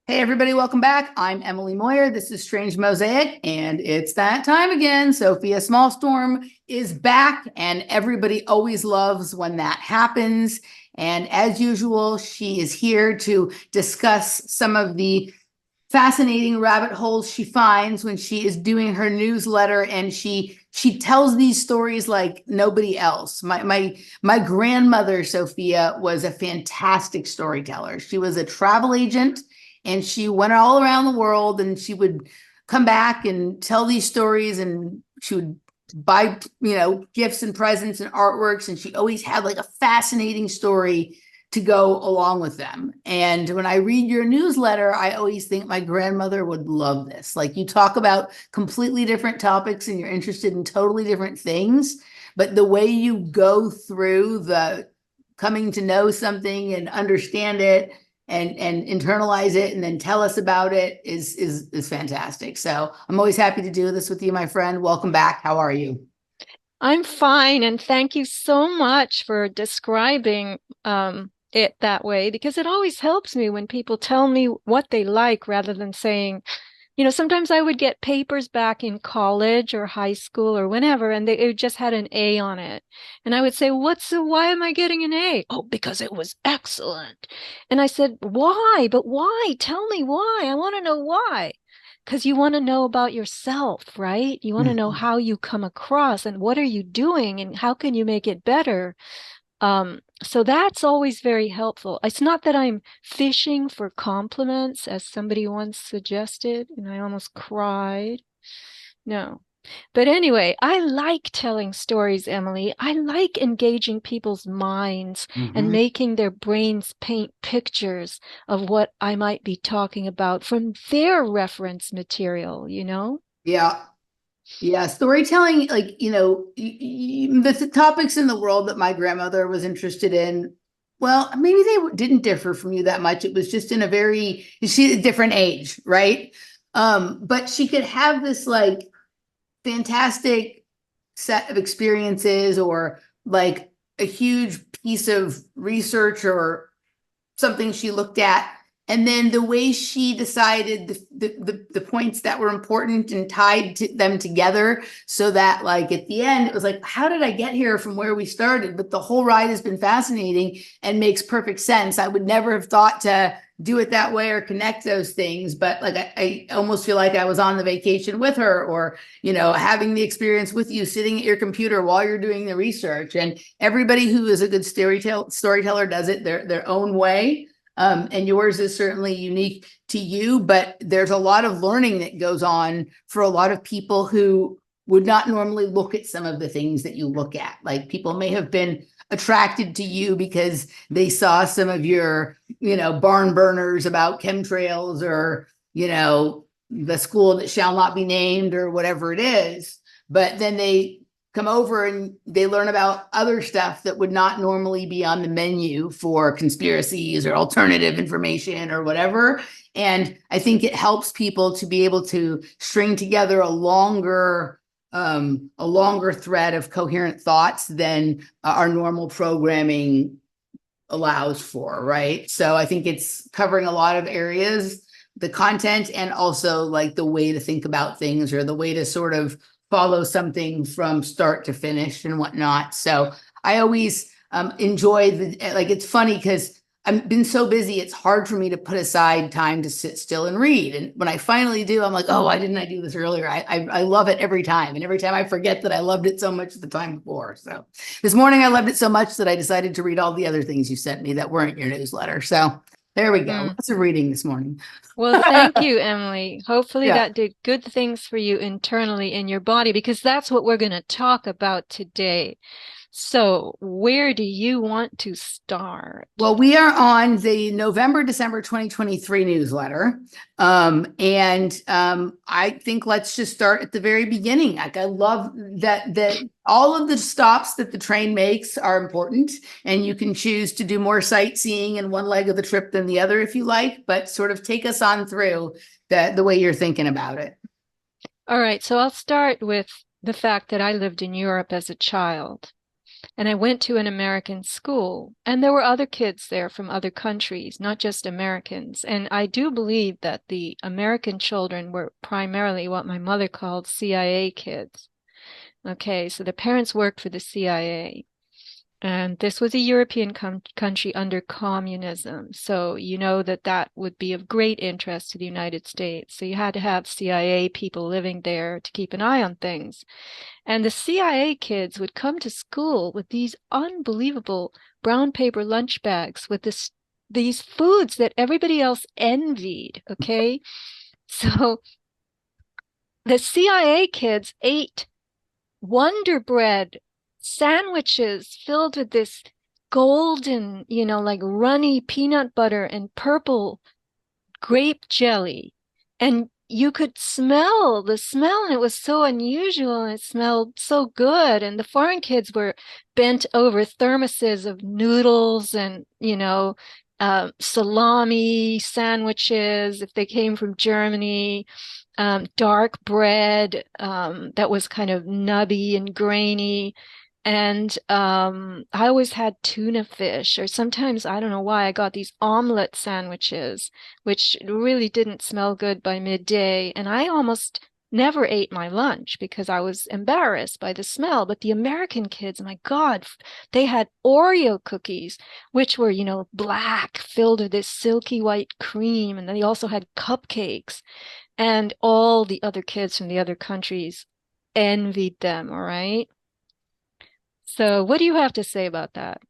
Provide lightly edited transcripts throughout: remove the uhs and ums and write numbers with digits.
Hey everybody, welcome back. I'm Emily Moyer. This is Strange Mosaic, and it's that time again. Sofia Smallstorm is back, and everybody always loves when that happens. And as usual, she is here to discuss some of the fascinating rabbit holes she finds when she is doing her newsletter, and she tells these stories like nobody else. My grandmother Sofia was a fantastic storyteller. She was a travel agent and she went all around the world, and she would come back and tell these stories, and she would buy gifts and presents and artworks, and she always had like a fascinating story to go along with them. And when I read your newsletter, I always think my grandmother would love this. Like, you talk about completely different topics and you're interested in totally different things, but the way you go through the coming to know something and understand it and internalize it and then tell us about it is fantastic. So I'm always happy to do this with you, my friend. Welcome back. How are you? I'm fine, and thank you so much for describing it that way because it always helps me when people tell me what they like rather than saying, sometimes I would get papers back in college or high school or whenever, and it just had an A on it. And I would say, why am I getting an A? Oh, because it was excellent. And I said, why? But why? Tell me why. I want to know why. Because you want to know about yourself, right? You want to know how you come across and what are you doing and how can you make it better. So that's always very helpful. It's not that I'm fishing for compliments, as somebody once suggested, and I almost cried. No. But anyway, I like telling stories, Emily. I like engaging people's minds and Mm-hmm. making their brains paint pictures of what I might be talking about from their reference material? Yeah. Yeah, storytelling, like, the topics in the world that my grandmother was interested in, well, maybe they didn't differ from you that much. It was just in a very, she a different age, right? But she could have this like fantastic set of experiences, or like a huge piece of research or something she looked at, and then the way she decided the points that were important and tied them together, so that like at the end it was like, how did I get here from where we started? But the whole ride has been fascinating and makes perfect sense. I would never have thought to do it that way or connect those things, but like I almost feel like I was on the vacation with her, or having the experience with you sitting at your computer while you're doing the research. And everybody who is a good storyteller does it their own way. And yours is certainly unique to you, but there's a lot of learning that goes on for a lot of people who would not normally look at some of the things that you look at. Like, people may have been attracted to you because they saw some of your, barn burners about chemtrails, or, the school that shall not be named, or whatever it is. But then they come over and they learn about other stuff that would not normally be on the menu for conspiracies or alternative information or whatever. And I think it helps people to be able to string together a longer thread of coherent thoughts than our normal programming allows for, right? So I think it's covering a lot of areas, the content, and also like the way to think about things, or the way to sort of follow something from start to finish and whatnot. So I always enjoy like, it's funny because I've been so busy, it's hard for me to put aside time to sit still and read. And when I finally do, I'm like, oh, why didn't I do this earlier? I love it every time. And every time I forget that I loved it so much the time before. So this morning I loved it so much that I decided to read all the other things you sent me that weren't your newsletter. So there we go. Mm. Lots of reading this morning. Well, thank you, Emily. Hopefully Yeah. that did good things for you internally in your body because that's what we're going to talk about today. So, where do you want to start? Well, we are on the November-December 2023 newsletter. And I think let's just start at the very beginning. Like, I love that all of the stops that the train makes are important, and you can choose to do more sightseeing in one leg of the trip than the other if you like, but sort of take us on through the way you're thinking about it. All right, so I'll start with the fact that I lived in Europe as a child. And I went to an American school, and there were other kids there from other countries, not just Americans. And I do believe that the American children were primarily what my mother called CIA kids. Okay, so the parents worked for the CIA. And this was a European country under communism. So you know that that would be of great interest to the United States. So you had to have CIA people living there to keep an eye on things. And the CIA kids would come to school with these unbelievable brown paper lunch bags with these foods that everybody else envied. Okay. So the CIA kids ate Wonder Bread sandwiches filled with this golden, like runny peanut butter and purple grape jelly. And you could smell the smell, and it was so unusual, and it smelled so good. And the foreign kids were bent over thermoses of noodles and, salami sandwiches if they came from Germany, dark bread that was kind of nubby and grainy. And I always had tuna fish, or sometimes, I don't know why, I got these omelet sandwiches, which really didn't smell good by midday. And I almost never ate my lunch because I was embarrassed by the smell. But the American kids, my God, they had Oreo cookies, which were, black, filled with this silky white cream. And then they also had cupcakes. And all the other kids from the other countries envied them, all right? So what do you have to say about that?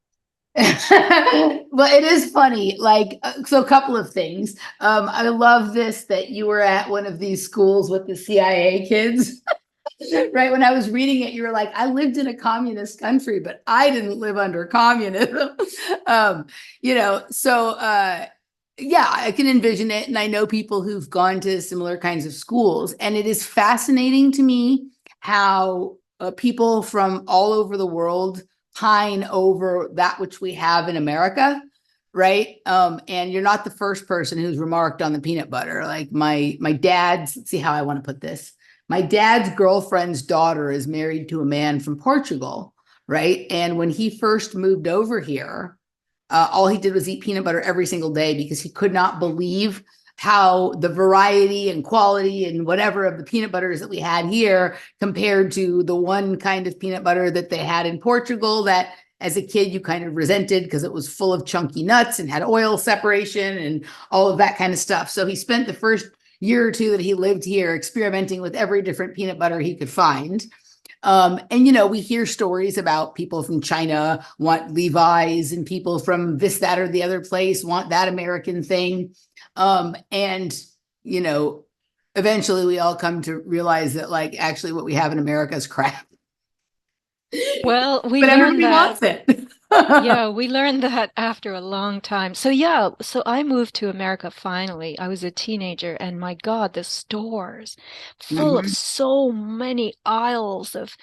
Well, it is funny. Like, so a couple of things. I love this that you were at one of these schools with the CIA kids. Right. When I was reading it, you were like, I lived in a communist country, but I didn't live under communism. um, yeah, I can envision it. And I know people who've gone to similar kinds of schools. And it is fascinating to me how people from all over the world pine over that which we have in America. Right. And you're not the first person who's remarked on the peanut butter. Like my dad's, let's see how I want to put this. My dad's girlfriend's daughter is married to a man from Portugal, right? And when he first moved over here, all he did was eat peanut butter every single day because he could not believe how the variety and quality and whatever of the peanut butters that we had here compared to the one kind of peanut butter that they had in Portugal that as a kid you kind of resented because it was full of chunky nuts and had oil separation and all of that kind of stuff. So he spent the first year or two that he lived here experimenting with every different peanut butter he could find. And we hear stories about people from China want Levi's and people from this, that, or the other place want that American thing. And eventually we all come to realize that like actually what we have in America is crap. Well, we But learned everybody that. wants it. Yeah, we learned that after a long time. So yeah, so I moved to America finally. I was a teenager, and my God, the stores full of Mhm. so many aisles of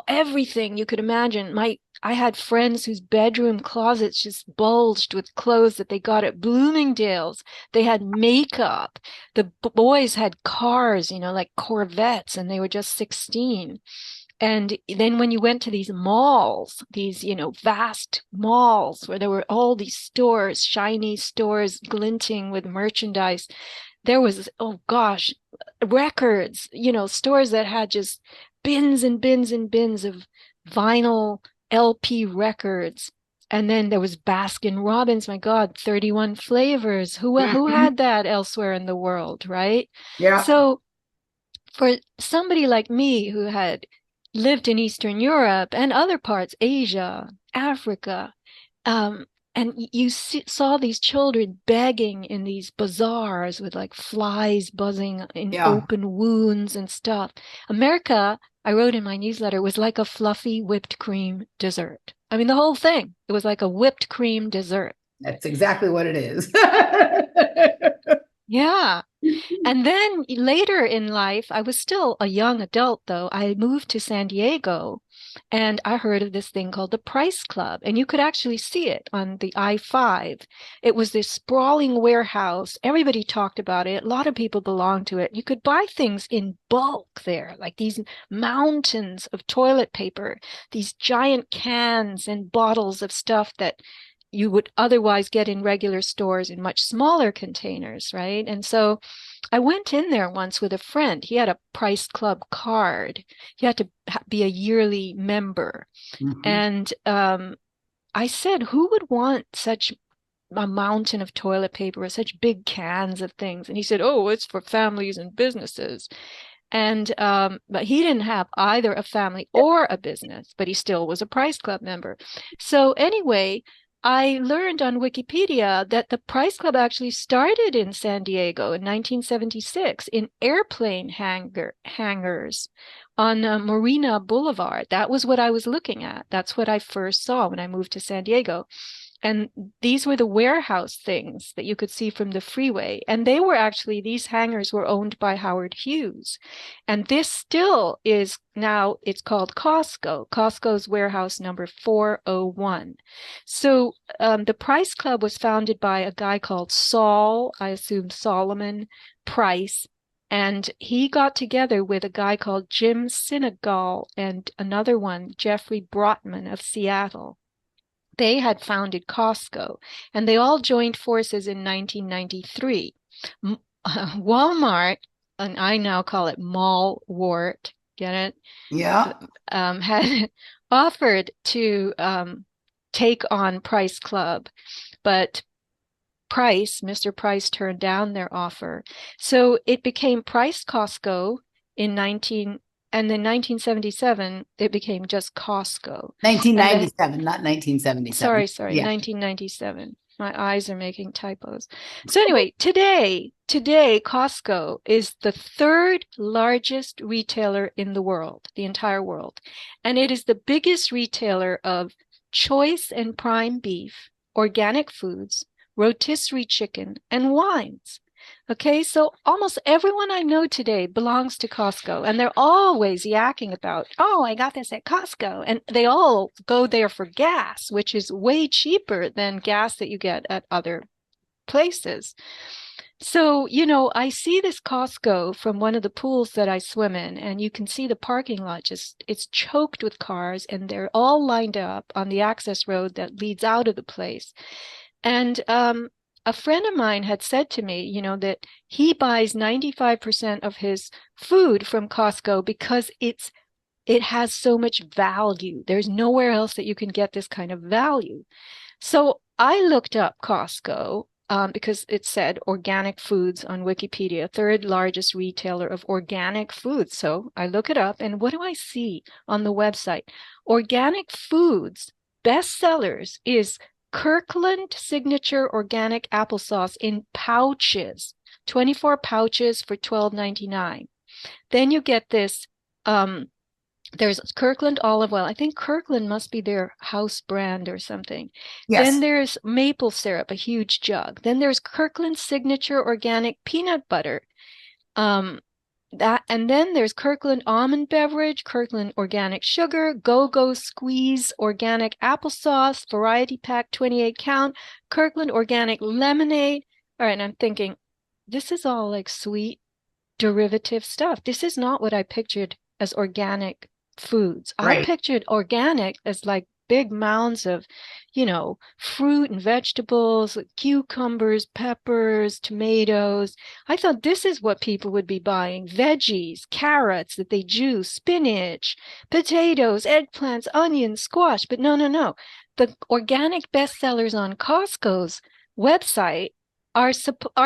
everything you could imagine. I had friends whose bedroom closets just bulged with clothes that they got at Bloomingdale's. They had makeup. The boys had cars, like Corvettes, and they were just 16. And then when you went to these malls, these, vast malls where there were all these stores, shiny stores glinting with merchandise, there was, oh gosh, records, stores that had just bins and bins and bins of vinyl LP records. And then there was Baskin Robbins, my God, 31 flavors. Who Mhm. had that elsewhere in the world, right? Yeah. So for somebody like me who had lived in Eastern Europe and other parts, Asia, Africa, and saw these children begging in these bazaars with like flies buzzing in Yeah. open wounds and stuff. America, I wrote in my newsletter, was like a fluffy whipped cream dessert. I mean, the whole thing, it was like a whipped cream dessert. That's exactly what it is. Yeah. And then later in life, I was still a young adult, though. I moved to San Diego, And I heard of this thing called the Price Club, and you could actually see it on the I-5. It was this sprawling warehouse. Everybody talked about it. A lot of people belonged to it. You could buy things in bulk there, like these mountains of toilet paper, these giant cans and bottles of stuff that you would otherwise get in regular stores in much smaller containers, right? And so I went in there once with a friend. He had a Price Club card. You had to be a yearly member. Mhm. And I said, who would want such a mountain of toilet paper or such big cans of things? And he said, oh, it's for families and businesses. And but he didn't have either a family or a business, but he still was a Price Club member. So anyway, I learned on Wikipedia that the Price Club actually started in San Diego in 1976 in airplane hangars on Marina Boulevard. That was what I was looking at. That's what I first saw when I moved to San Diego. And these were the warehouse things that you could see from the freeway. And they were actually, these hangars were owned by Howard Hughes. And this still is now, it's called Costco, Costco's warehouse number 401. So the Price Club was founded by a guy called Saul, I assume Solomon Price. And he got together with a guy called Jim Sinegal and another one, Jeffrey Brotman of Seattle. They had founded Costco, and they all joined forces in 1993. Walmart, and I now call it Mallwart, get it? Yeah. Had offered to take on Price Club, but Mr. Price turned down their offer. So it became Price Costco in 19, and then 1977, it became just Costco. And the 1997, not 1977. sorry, Yeah. 1997. My eyes are making typos. So anyway, today Costco is the third largest retailer in the world, the entire world. And it is the biggest retailer of choice and prime beef, organic foods, rotisserie chicken, and wines. Okay, so almost everyone I know today belongs to Costco, and they're always yakking about, oh, I got this at Costco. And they all go there for gas, which is way cheaper than gas that you get at other places. So, I see this Costco from one of the pools that I swim in, and you can see the parking lot just, it's choked with cars, and they're all lined up on the access road that leads out of the place. And a friend of mine had said to me, that he buys 95% of his food from Costco because it has so much value. There's nowhere else that you can get this kind of value. So I looked up Costco because it said organic foods on Wikipedia, third largest retailer of organic foods. So I look it up, and what do I see on the website? Organic foods bestsellers is Kirkland Signature Organic Applesauce in pouches, 24 pouches for $12.99. Then you get this, there's Kirkland olive oil. I think Kirkland must be their house brand or something. Then Yes. there's maple syrup, a huge jug. Then there's Kirkland Signature Organic Peanut Butter. And then there's Kirkland Almond Beverage, Kirkland Organic Sugar, Go-Go Squeeze Organic Applesauce, Variety Pack 28 count, Kirkland Organic Lemonade. All right, and I'm thinking, this is all like sweet derivative stuff. This is not what I pictured as organic foods. I Right. pictured organic as like big mounds of, fruit and vegetables, cucumbers, peppers, tomatoes. I thought this is what people would be buying. Veggies, carrots that they juice, spinach, potatoes, eggplants, onions, squash. But no. The organic bestsellers on Costco's website are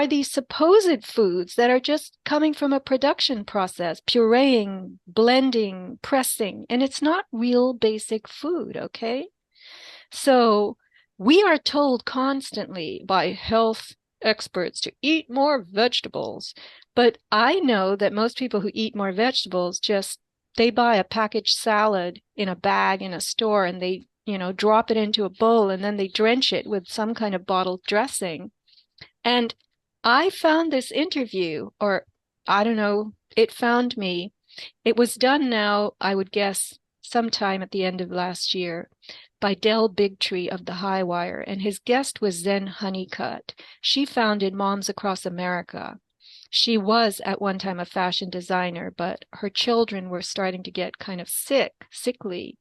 these supposed foods that are just coming from a production process, pureeing, blending, pressing, and it's not real basic food, okay? So we are told constantly by health experts to eat more vegetables, but I know that most people who eat more vegetables they buy a packaged salad in a bag in a store and they, drop it into a bowl and then they drench it with some kind of bottled dressing. And I found this interview, or I don't know, it found me. It was done now, I would guess, sometime at the end of last year by Del Bigtree of the High Wire, and his guest was Zen Honeycutt. She founded Moms Across America. She was at one time a fashion designer, but her children were starting to get kind of sickly,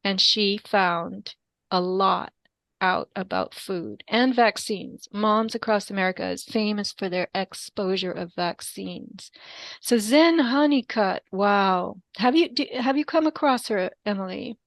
and she found a lot out about food and vaccines. Moms Across America is famous for their exposure of vaccines. So Zen Honeycutt, wow. Have you come across her, Emily?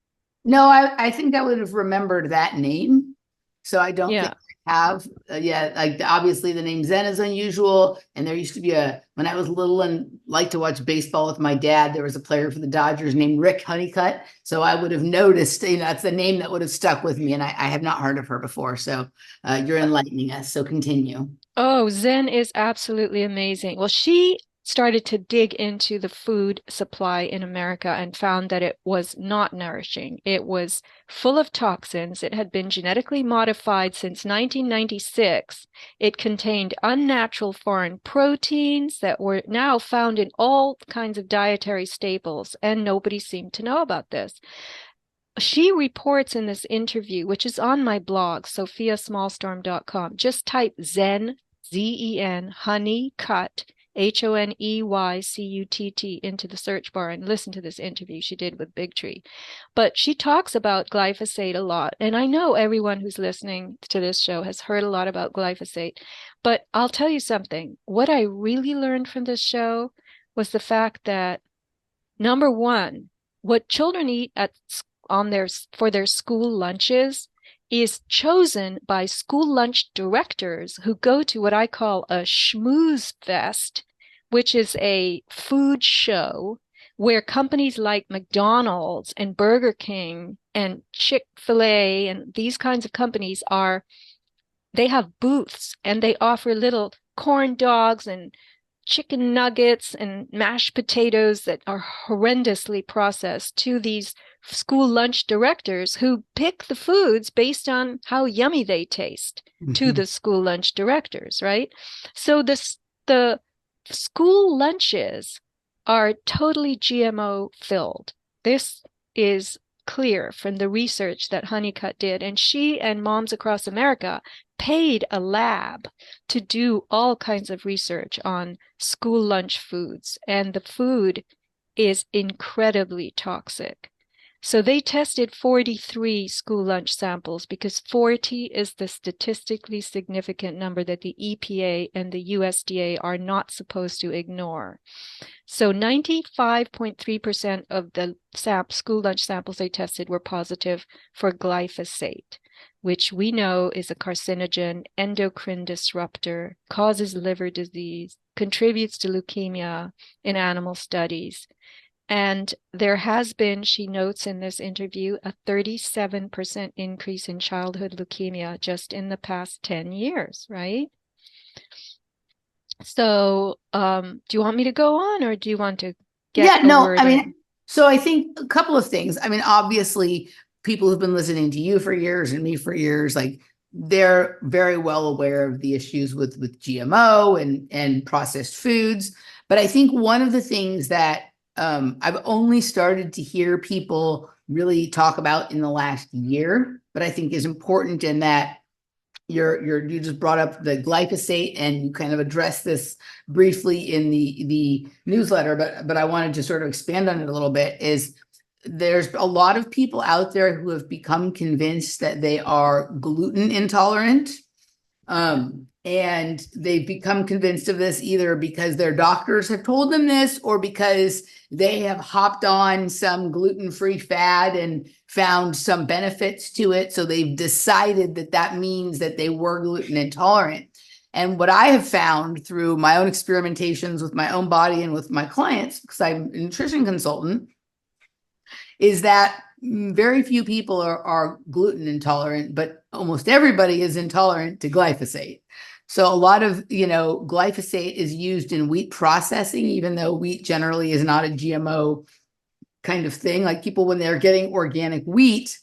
No, I think I would have remembered that name. So I don't think Yeah. I have. Yeah, like obviously the name Zen is unusual. And there used to be when I was little and liked to watch baseball with my dad, there was a player for the Dodgers named Rick Honeycutt. So I would have noticed, that's the name that would have stuck with me. And I have not heard of her before. So you're enlightening us. So continue. Oh, Zen is absolutely amazing. Well, she started to dig into the food supply in America and found that it was not nourishing. It was full of toxins. It had been genetically modified since 1996. It contained unnatural foreign proteins that were now found in all kinds of dietary staples, and nobody seemed to know about this. She reports in this interview, which is on my blog, sofiasmallstorm.com. Just type Zen, Z-E-N, Honeycutt, Honeycutt, into the search bar and listen to this interview she did with Bigtree. But she talks about glyphosate a lot. And I know everyone who's listening to this show has heard a lot about glyphosate. But I'll tell you something. What I really learned from this show was the fact that, number one, what children eat for their school lunches is chosen by school lunch directors who go to what I call a schmooze fest, which is a food show where companies like McDonald's and Burger King and Chick-fil-A and these kinds of companies they have booths and they offer little corn dogs and chicken nuggets and mashed potatoes that are horrendously processed to these school lunch directors who pick the foods based on how yummy they taste to the school lunch directors, right? So the school lunches are totally GMO filled. This is clear from the research that Honeycutt did, and she and Moms Across America paid a lab to do all kinds of research on school lunch foods, and the food is incredibly toxic. So they tested 43 school lunch samples because 40 is the statistically significant number that the EPA and the USDA are not supposed to ignore. So 95.3% of the school lunch samples they tested were positive for glyphosate, which we know is a carcinogen, endocrine disruptor, causes liver disease, contributes to leukemia in animal studies. And there has been, she notes in this interview, a 37% increase in childhood leukemia just in the past 10 years, right? So do you want me to go on or do you want to get a word in? So I think a couple of things. I mean, obviously, people who've been listening to you for years and me for years, like they're very well aware of the issues with GMO and processed foods. But I think one of the things that I've only started to hear people really talk about in the last year, but I think is important in that you just brought up the glyphosate and you kind of addressed this briefly in the newsletter, but I wanted to sort of expand on it a little bit. Is there's a lot of people out there who have become convinced that they are gluten intolerant. And they've become convinced of this either because their doctors have told them this or because they have hopped on some gluten-free fad and found some benefits to it. So they've decided that that means that they were gluten intolerant. And what I have found through my own experimentations with my own body and with my clients, because I'm a nutrition consultant, is that very few people are gluten intolerant, but almost everybody is intolerant to glyphosate. So a lot of, glyphosate is used in wheat processing, even though wheat generally is not a GMO kind of thing. Like people, when they're getting organic wheat,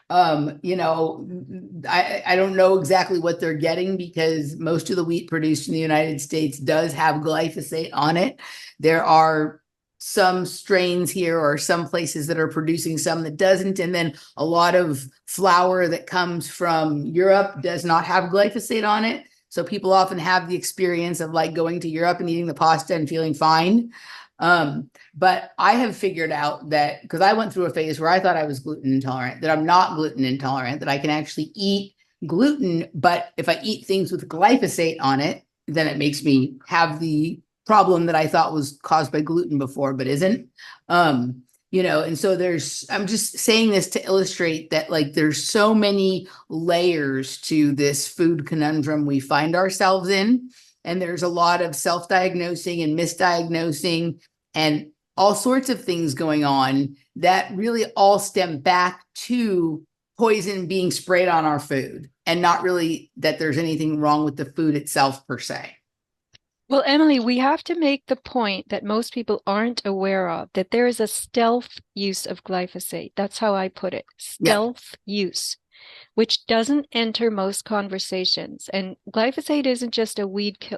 I don't know exactly what they're getting because most of the wheat produced in the United States does have glyphosate on it. There are some strains here or some places that are producing some that doesn't. And then a lot of flour that comes from Europe does not have glyphosate on it. So people often have the experience of like going to Europe and eating the pasta and feeling fine. But I have figured out that because I went through a phase where I thought I was gluten intolerant, that I'm not gluten intolerant, that I can actually eat gluten, but if I eat things with glyphosate on it, then it makes me have the problem that I thought was caused by gluten before, but isn't. And so I'm just saying this to illustrate that like there's so many layers to this food conundrum we find ourselves in. And there's a lot of self-diagnosing and misdiagnosing and all sorts of things going on that really all stem back to poison being sprayed on our food and not really that there's anything wrong with the food itself per se. Well, Emily, we have to make the point that most people aren't aware of, that there is a stealth use of glyphosate. That's how I put it. Yeah. Stealth use, which doesn't enter most conversations. And glyphosate isn't just a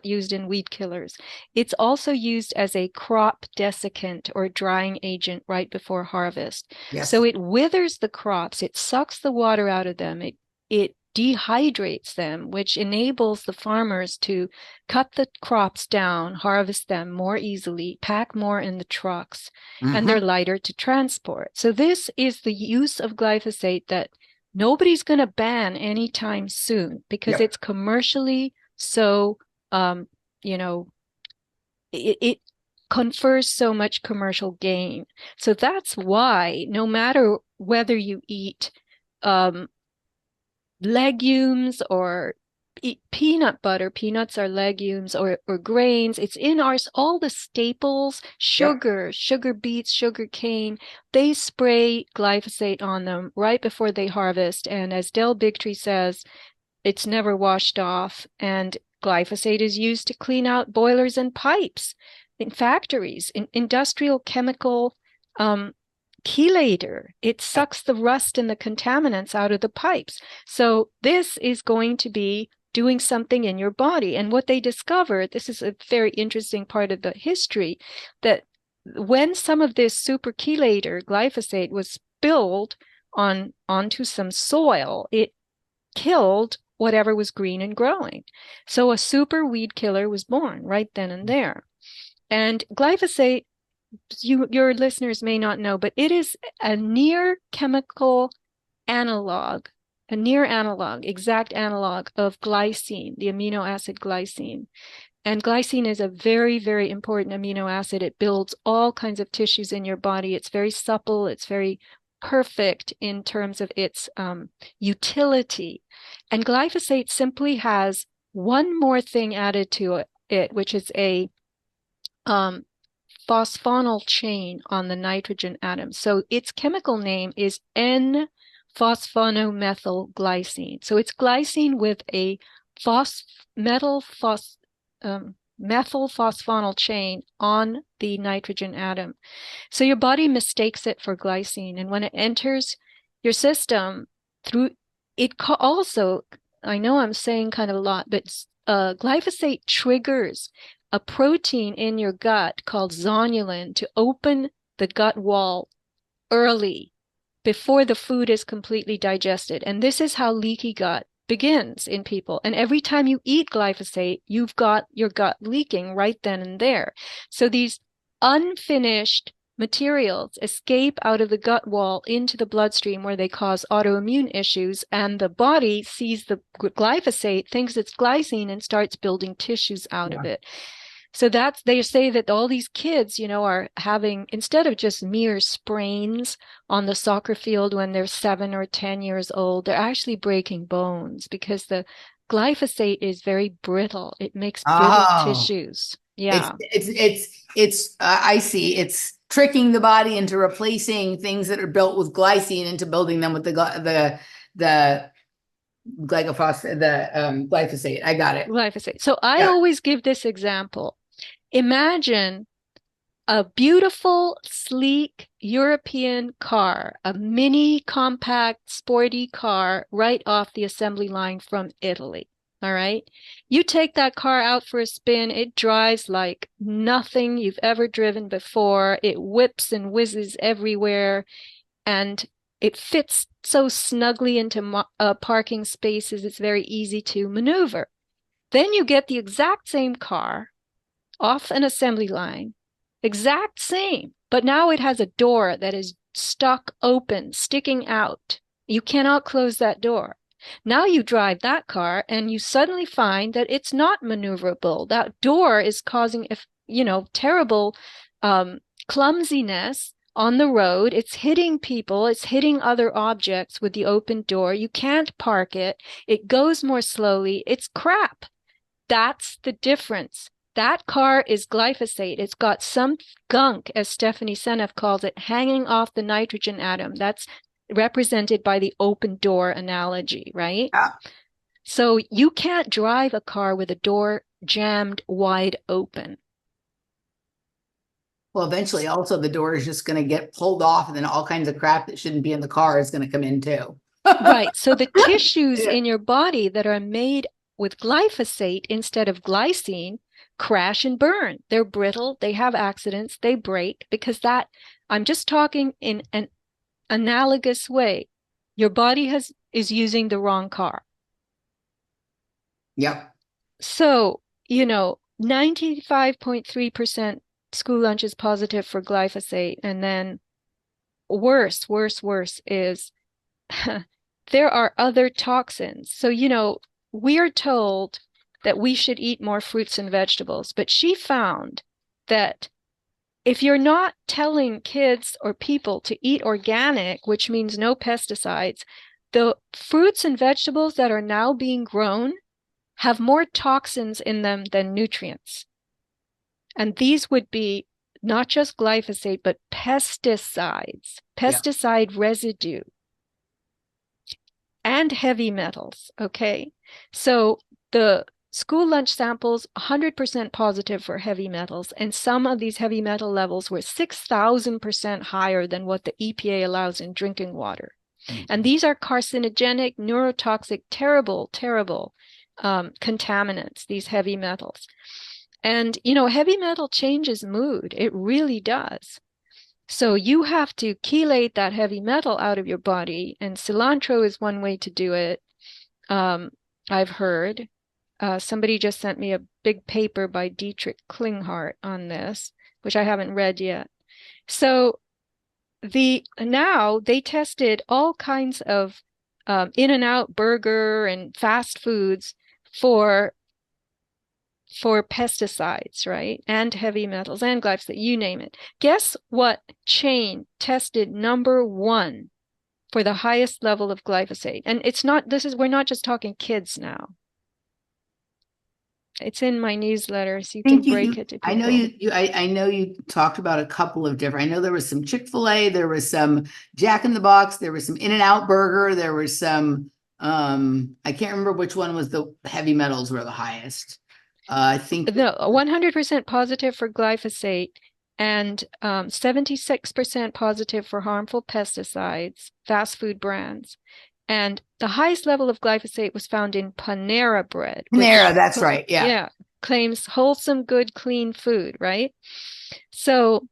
used in weed killers. It's also used as a crop desiccant or drying agent right before harvest. Yes. So it withers the crops, it sucks the water out of them, it dehydrates them, which enables the farmers to cut the crops down, harvest them more easily, pack more in the trucks, and they're lighter to transport. So this is the use of glyphosate that nobody's going to ban anytime soon because it's commercially so, it confers so much commercial gain. So that's why no matter whether you eat legumes or eat peanut butter, peanuts are legumes, or grains, it's in all the staples, sugar beets, sugar cane, they spray glyphosate on them right before they harvest. And as Del Bigtree says, it's never washed off. And glyphosate is used to clean out boilers and pipes in factories, in industrial chemical chelator. It sucks the rust and the contaminants out of the pipes. So this is going to be doing something in your body. And what they discovered, this is a very interesting part of the history, that when some of this super chelator, glyphosate, was spilled onto some soil, it killed whatever was green and growing. So a super weed killer was born right then and there. And glyphosate, your listeners may not know, but it is a near chemical analog, exact analog of glycine, the amino acid glycine. And glycine is a very, very important amino acid. It builds all kinds of tissues in your body. It's very supple. It's very perfect in terms of its utility. And glyphosate simply has one more thing added to it, which is a phosphonyl chain on the nitrogen atom. So its chemical name is N-phosphonomethylglycine. So it's glycine with a methyl phosphonyl chain on the nitrogen atom. So your body mistakes it for glycine. And when it enters your system through it also, I know I'm saying kind of a lot, but glyphosate triggers a protein in your gut called zonulin to open the gut wall early before the food is completely digested. And this is how leaky gut begins in people. And every time you eat glyphosate, you've got your gut leaking right then and there. So these unfinished materials escape out of the gut wall into the bloodstream where they cause autoimmune issues, and the body sees the glyphosate, thinks it's glycine, and starts building tissues out of it. So they say that all these kids, are having, instead of just mere sprains on the soccer field when they're 7 or 10 years old, they're actually breaking bones because the glyphosate is very brittle. It makes brittle tissues. Yeah. It's I see. It's tricking the body into replacing things that are built with glycine into building them with the glyphosate. I got it. Glyphosate. So I always give this example. Imagine a beautiful, sleek European car, a mini, compact, sporty car right off the assembly line from Italy. All right. You take that car out for a spin, it drives like nothing you've ever driven before. It whips and whizzes everywhere, and it fits so snugly into parking spaces, it's very easy to maneuver. Then you get the exact same car off an assembly line, exact same, but now it has a door that is stuck open, sticking out. You cannot close that door. Now you drive that car and you suddenly find that it's not maneuverable. That door is causing, terrible clumsiness on the road. It's hitting people, it's hitting other objects with the open door. You can't park it. It goes more slowly. It's crap. That's the difference. That car is glyphosate. It's got some gunk, as Stephanie Seneff calls it, hanging off the nitrogen atom. That's represented by the open door analogy, right? Yeah. So you can't drive a car with a door jammed wide open. Well, eventually also the door is just going to get pulled off and then all kinds of crap that shouldn't be in the car is going to come in too. Right. So the tissues Yeah. in your body that are made with glyphosate instead of glycine crash and burn. They're brittle, they have accidents, they break because I'm just talking in an analogous way. Your body is using the wrong car. Yep. So, 95.3% school lunch is positive for glyphosate. And then worse is there are other toxins. So, we are told that we should eat more fruits and vegetables, but she found that if you're not telling kids or people to eat organic, which means no pesticides, the fruits and vegetables that are now being grown have more toxins in them than nutrients. And these would be not just glyphosate, but pesticides, pesticide residue, and heavy metals. Okay. So the school lunch samples 100% positive for heavy metals, and some of these heavy metal levels were 6,000% higher than what the EPA allows in drinking water. Mm-hmm. And these are carcinogenic, neurotoxic, terrible, terrible contaminants, these heavy metals. And, heavy metal changes mood. It really does. So you have to chelate that heavy metal out of your body, and cilantro is one way to do it. I've heard. Somebody just sent me a big paper by Dietrich Klinghardt on this, which I haven't read yet. So now they tested all kinds of In-N-Out burger and fast foods for pesticides, right? And heavy metals and glyphosate, you name it. Guess what chain tested number one for the highest level of glyphosate? And we're not just talking kids now. It's in my newsletter, so you can break it to people. I know you talked about a couple of different. I know there was some Chick-fil-A, there was some Jack in the Box, there was some In-N-Out burger, there was some I can't remember which one was the heavy metals were the highest. I think 100% positive for glyphosate and 76% positive for harmful pesticides, fast food brands. And the highest level of glyphosate was found in Panera bread. Panera, that's right. Yeah. Yeah. Claims wholesome, good, clean food, right? So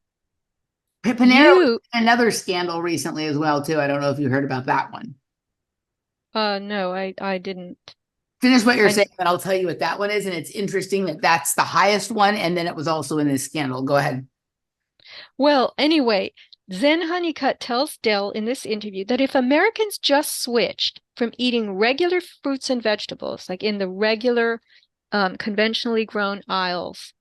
Panera another scandal recently as well, too. I don't know if you heard about that one. No, I didn't. Finish what you're saying, and I'll tell you what that one is. And it's interesting that that's the highest one. And then it was also in this scandal. Go ahead. Well, anyway, Zen Honeycutt tells Dell in this interview that if Americans just switched from eating regular fruits and vegetables, like in the regular conventionally grown aisles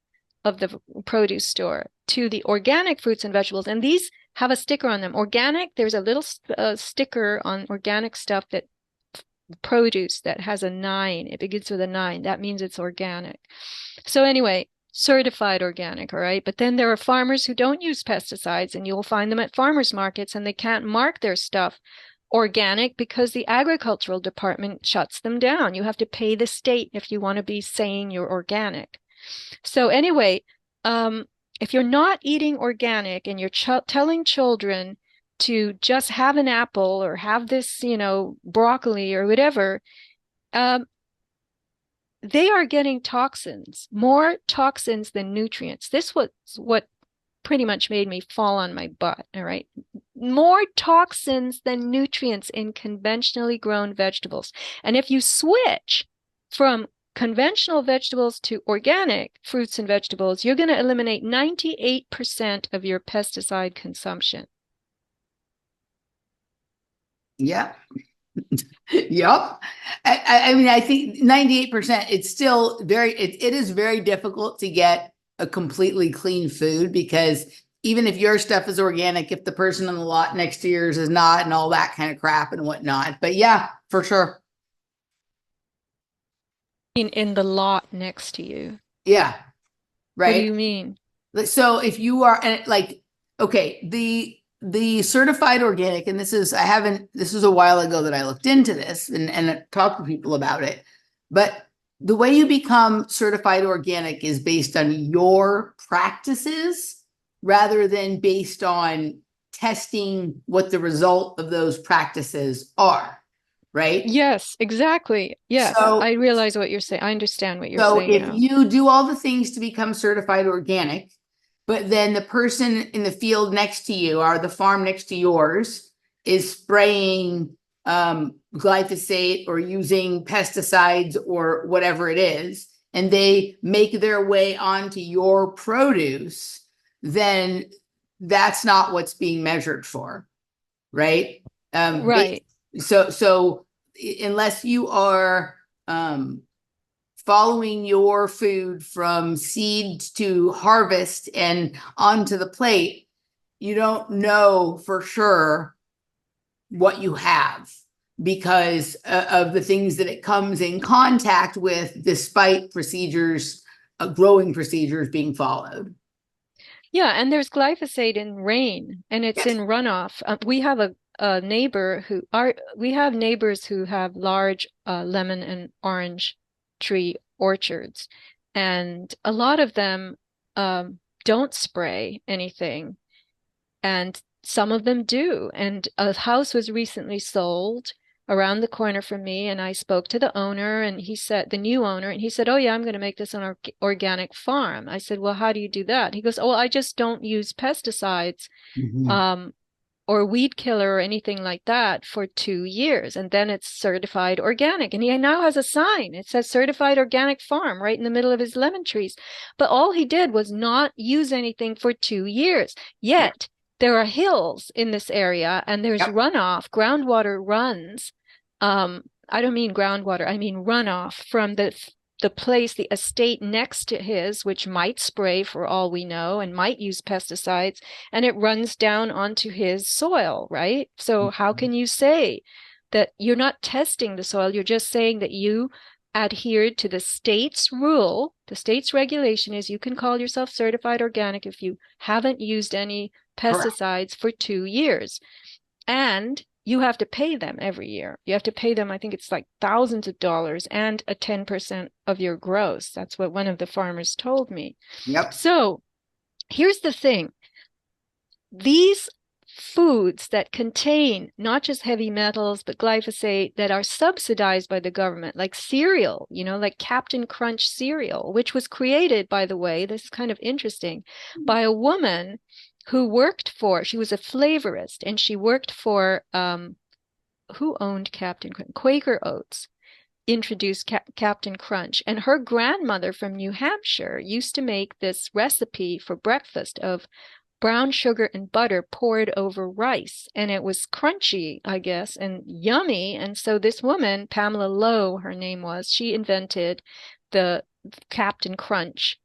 of the produce store, to the organic fruits and vegetables, and these have a sticker on them. Organic, there's a little sticker on organic stuff that produce that has a 9. It begins with a 9. That means it's organic. So anyway, certified organic, all right? But then there are farmers who don't use pesticides, and you'll find them at farmers markets, and they can't mark their stuff organic because the agricultural department shuts them down. You have to pay the state if you want to be saying you're organic. So anyway, if you're not eating organic and you're telling children to just have an apple or have this, broccoli or whatever, they are getting toxins, more toxins than nutrients. This was what pretty much made me fall on my butt. All right. More toxins than nutrients in conventionally grown vegetables. And if you switch from conventional vegetables to organic fruits and vegetables, you're going to eliminate 98% of your pesticide consumption. Yeah. Yep. I mean, I think 98%, it's still it is very difficult to get a completely clean food, because even if your stuff is organic, if the person on the lot next to yours is not, and all that kind of crap and whatnot. But yeah, for sure. In the lot next to you. Yeah. What do Right. you mean? So if you are, and like, okay, the certified organic, and this was a while ago that I looked into this and talked to people about it, but the way you become certified organic is based on your practices rather than based on testing what the result of those practices are, right? Yes, exactly. Yes, So I realize what you're saying. I understand what you're So saying if now. you do all the things to become certified organic, but then the person in the field next to you or the farm next to yours is spraying glyphosate or using pesticides or whatever it is, and they make their way onto your produce, then that's not what's being measured for, right? Right. So unless you are following your food from seed to harvest and onto the plate, you don't know for sure what you have because of the things that it comes in contact with, despite procedures, growing procedures being followed. Yeah, and there's glyphosate in rain and it's Yes. in runoff. We have a neighbor we have neighbors who have large lemon and orange tree orchards, and a lot of them don't spray anything, and some of them do. And a house was recently sold around the corner from me, and I spoke to the owner, and he said, the new owner, and he said, "Oh yeah, I'm going to make this an organic farm." I said, "Well, how do you do that?" He goes, "Oh, well, I just don't use pesticides Mhm. um, or weed killer or anything like that for 2 years, and then it's certified organic." And he now has a sign. It says certified organic farm right in the middle of his lemon trees. But all he did was not use anything for 2 years. Yet there are hills in this area and there's Yep. runoff, groundwater runs. I don't mean groundwater, I mean runoff from the place, the estate next to his, which might spray for all we know and might use pesticides, and it runs down onto his soil, right? So how can you say that you're not testing the soil? You're just saying that you adhered to the state's rule. The state's regulation is you can call yourself certified organic if you haven't used any Correct. pesticides for 2 years. And you have to pay them every year. You have to pay them, I think it's like thousands of dollars and a 10% of your gross. That's what one of the farmers told me. Yep. So here's the thing. These foods that contain not just heavy metals, but glyphosate, that are subsidized by the government, like cereal, like Captain Crunch cereal, which was created, by the way, this is kind of interesting, by a woman she was a flavorist, and she worked for, who owned Captain Crunch? Quaker Oats introduced Captain Crunch. And her grandmother from New Hampshire used to make this recipe for breakfast of brown sugar and butter poured over rice. And it was crunchy, I guess, and yummy. And so this woman, Pamela Lowe, her name was, she invented the Captain Crunch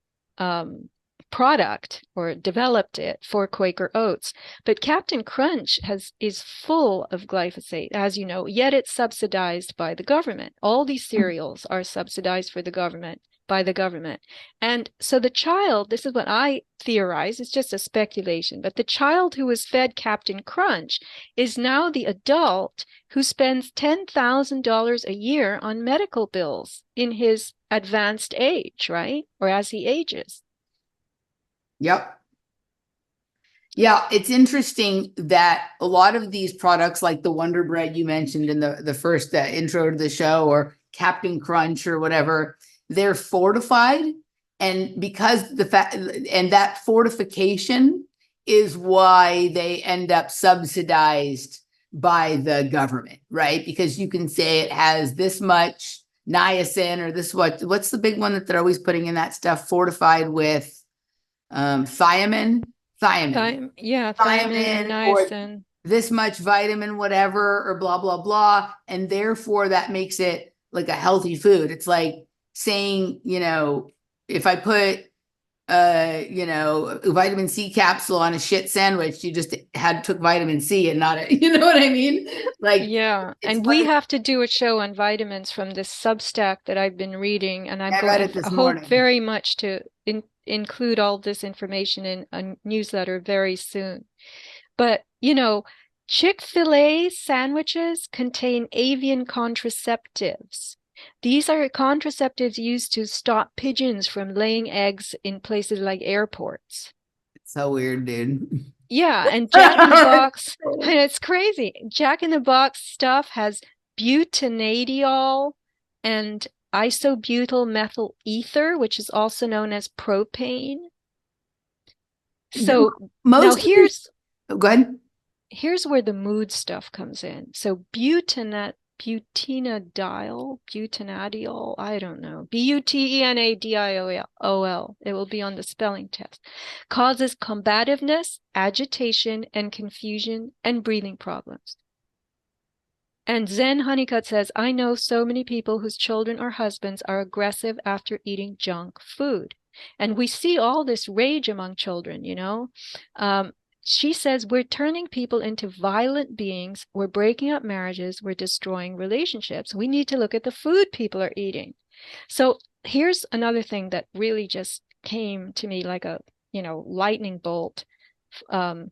product, or developed it for Quaker Oats. But Captain Crunch is full of glyphosate, as you know, yet it's subsidized by the government. All these cereals are subsidized for the government by the government. And so the child, this is what I theorize, it's just a speculation, but the child who was fed Captain Crunch is now the adult who spends $10,000 a year on medical bills in his advanced age, right? Or as he ages. Yep. Yeah, it's interesting that a lot of these products, like the Wonder Bread you mentioned in the first intro to the show, or Captain Crunch or whatever, they're fortified. And because the fact, and that fortification is why they end up subsidized by the government, right? Because you can say it has this much niacin or this, what's the big one that they're always putting in that stuff, fortified with thiamine, Yeah, thiamine and or niacin. this much vitamin, whatever, or blah, blah, blah. And therefore that makes it like a healthy food. It's like saying, if I put a vitamin C capsule on a shit sandwich, you just took vitamin C and not a, you know what I mean? Like, yeah, and we have to do a show on vitamins from this Substack that I've been reading, and I read it I this hope morning. very much to include all this information in a newsletter very soon. But, Chick-fil-A sandwiches contain avian contraceptives. These are contraceptives used to stop pigeons from laying eggs in places like airports. It's so weird, dude. Yeah, and Jack in the Box, and it's crazy. Jack in the Box stuff has butanediol and isobutyl methyl ether, which is also known as propane. So now go ahead. Here's where the mood stuff comes in. So butanediol, I don't know, butenadiol, it will be on the spelling test, causes combativeness, agitation, and confusion, and breathing problems. And Zen Honeycutt says, I know so many people whose children or husbands are aggressive after eating junk food. And we see all this rage among children, She says we're turning people into violent beings. We're breaking up marriages. We're destroying relationships. We need to look at the food people are eating. So here's another thing that really just came to me like a, lightning bolt from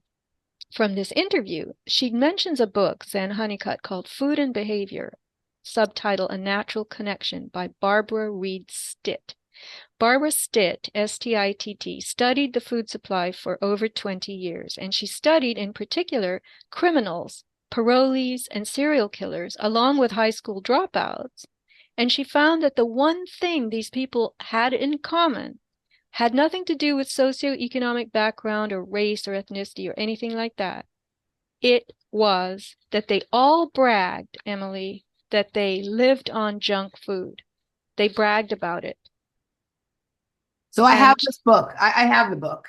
this interview. She mentions a book, Zen Honeycutt, called Food and Behavior, subtitle A Natural Connection by Barbara Reed Stitt. Barbara Stitt, S-T-I-T-T, studied the food supply for over 20 years, and she studied in particular criminals, parolees, and serial killers, along with high school dropouts. And she found that the one thing these people had in common had nothing to do with socioeconomic background or race or ethnicity or anything like that. It was that they all bragged, Emily, that they lived on junk food. They bragged about it. So I have this book. I have the book.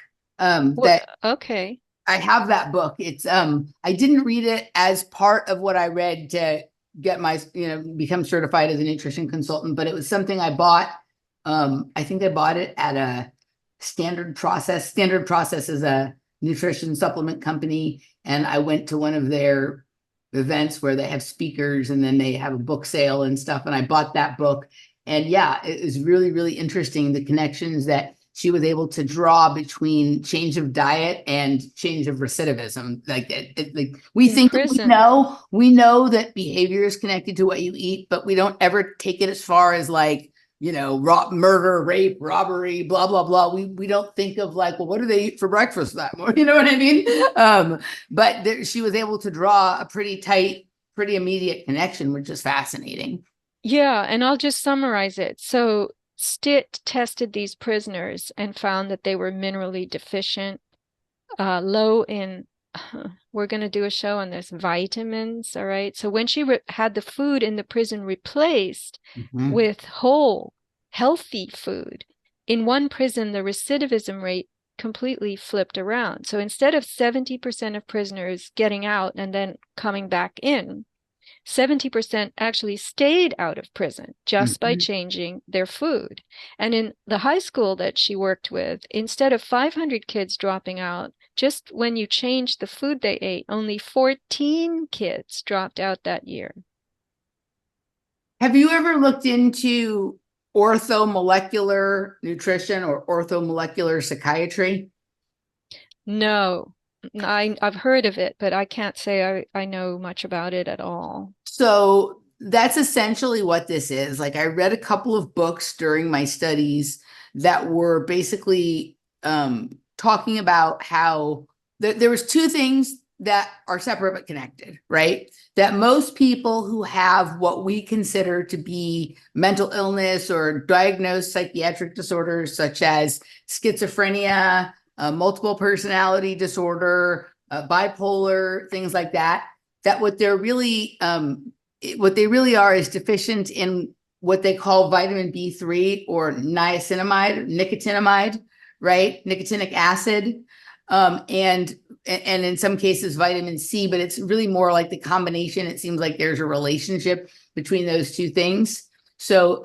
Okay. I have that book. It's I didn't read it as part of what I read to get my, become certified as a nutrition consultant, but it was something I bought. I think I bought it at a Standard Process. Standard Process is a nutrition supplement company, and I went to one of their events where they have speakers and then they have a book sale and stuff, and I bought that book. And yeah, it was really, really interesting, the connections that she was able to draw between change of diet and change of recidivism. Like we think we know that behavior is connected to what you eat, but we don't ever take it as far as like, murder, rape, robbery, blah, blah, blah. We don't think of like, well, what do they eat for breakfast that morning? You know what I mean? But she was able to draw a pretty tight, pretty immediate connection, which is fascinating. Yeah, and I'll just summarize it. So Stitt tested these prisoners and found that they were minerally deficient, low in, we're going to do a show on this, vitamins, all right? So when she had the food in the prison replaced with whole, healthy food, in one prison, the recidivism rate completely flipped around. So instead of 70% of prisoners getting out and then coming back in, 70% actually stayed out of prison just by changing their food. And in the high school that she worked with, instead of 500 kids dropping out, just when you changed the food they ate, only 14 kids dropped out that year. Have you ever looked into orthomolecular nutrition or orthomolecular psychiatry? No. I've heard of it, but I can't say I know much about it at all. So that's essentially what this is. Like I read a couple of books during my studies that were basically talking about how there was two things that are separate but connected, right? That most people who have what we consider to be mental illness or diagnosed psychiatric disorders, such as schizophrenia, multiple personality disorder, bipolar, things like that, that what what they really are is deficient in what they call vitamin B3 or niacinamide, nicotinamide, right? Nicotinic acid. And in some cases vitamin C, but it's really more like the combination. It seems like there's a relationship between those two things. So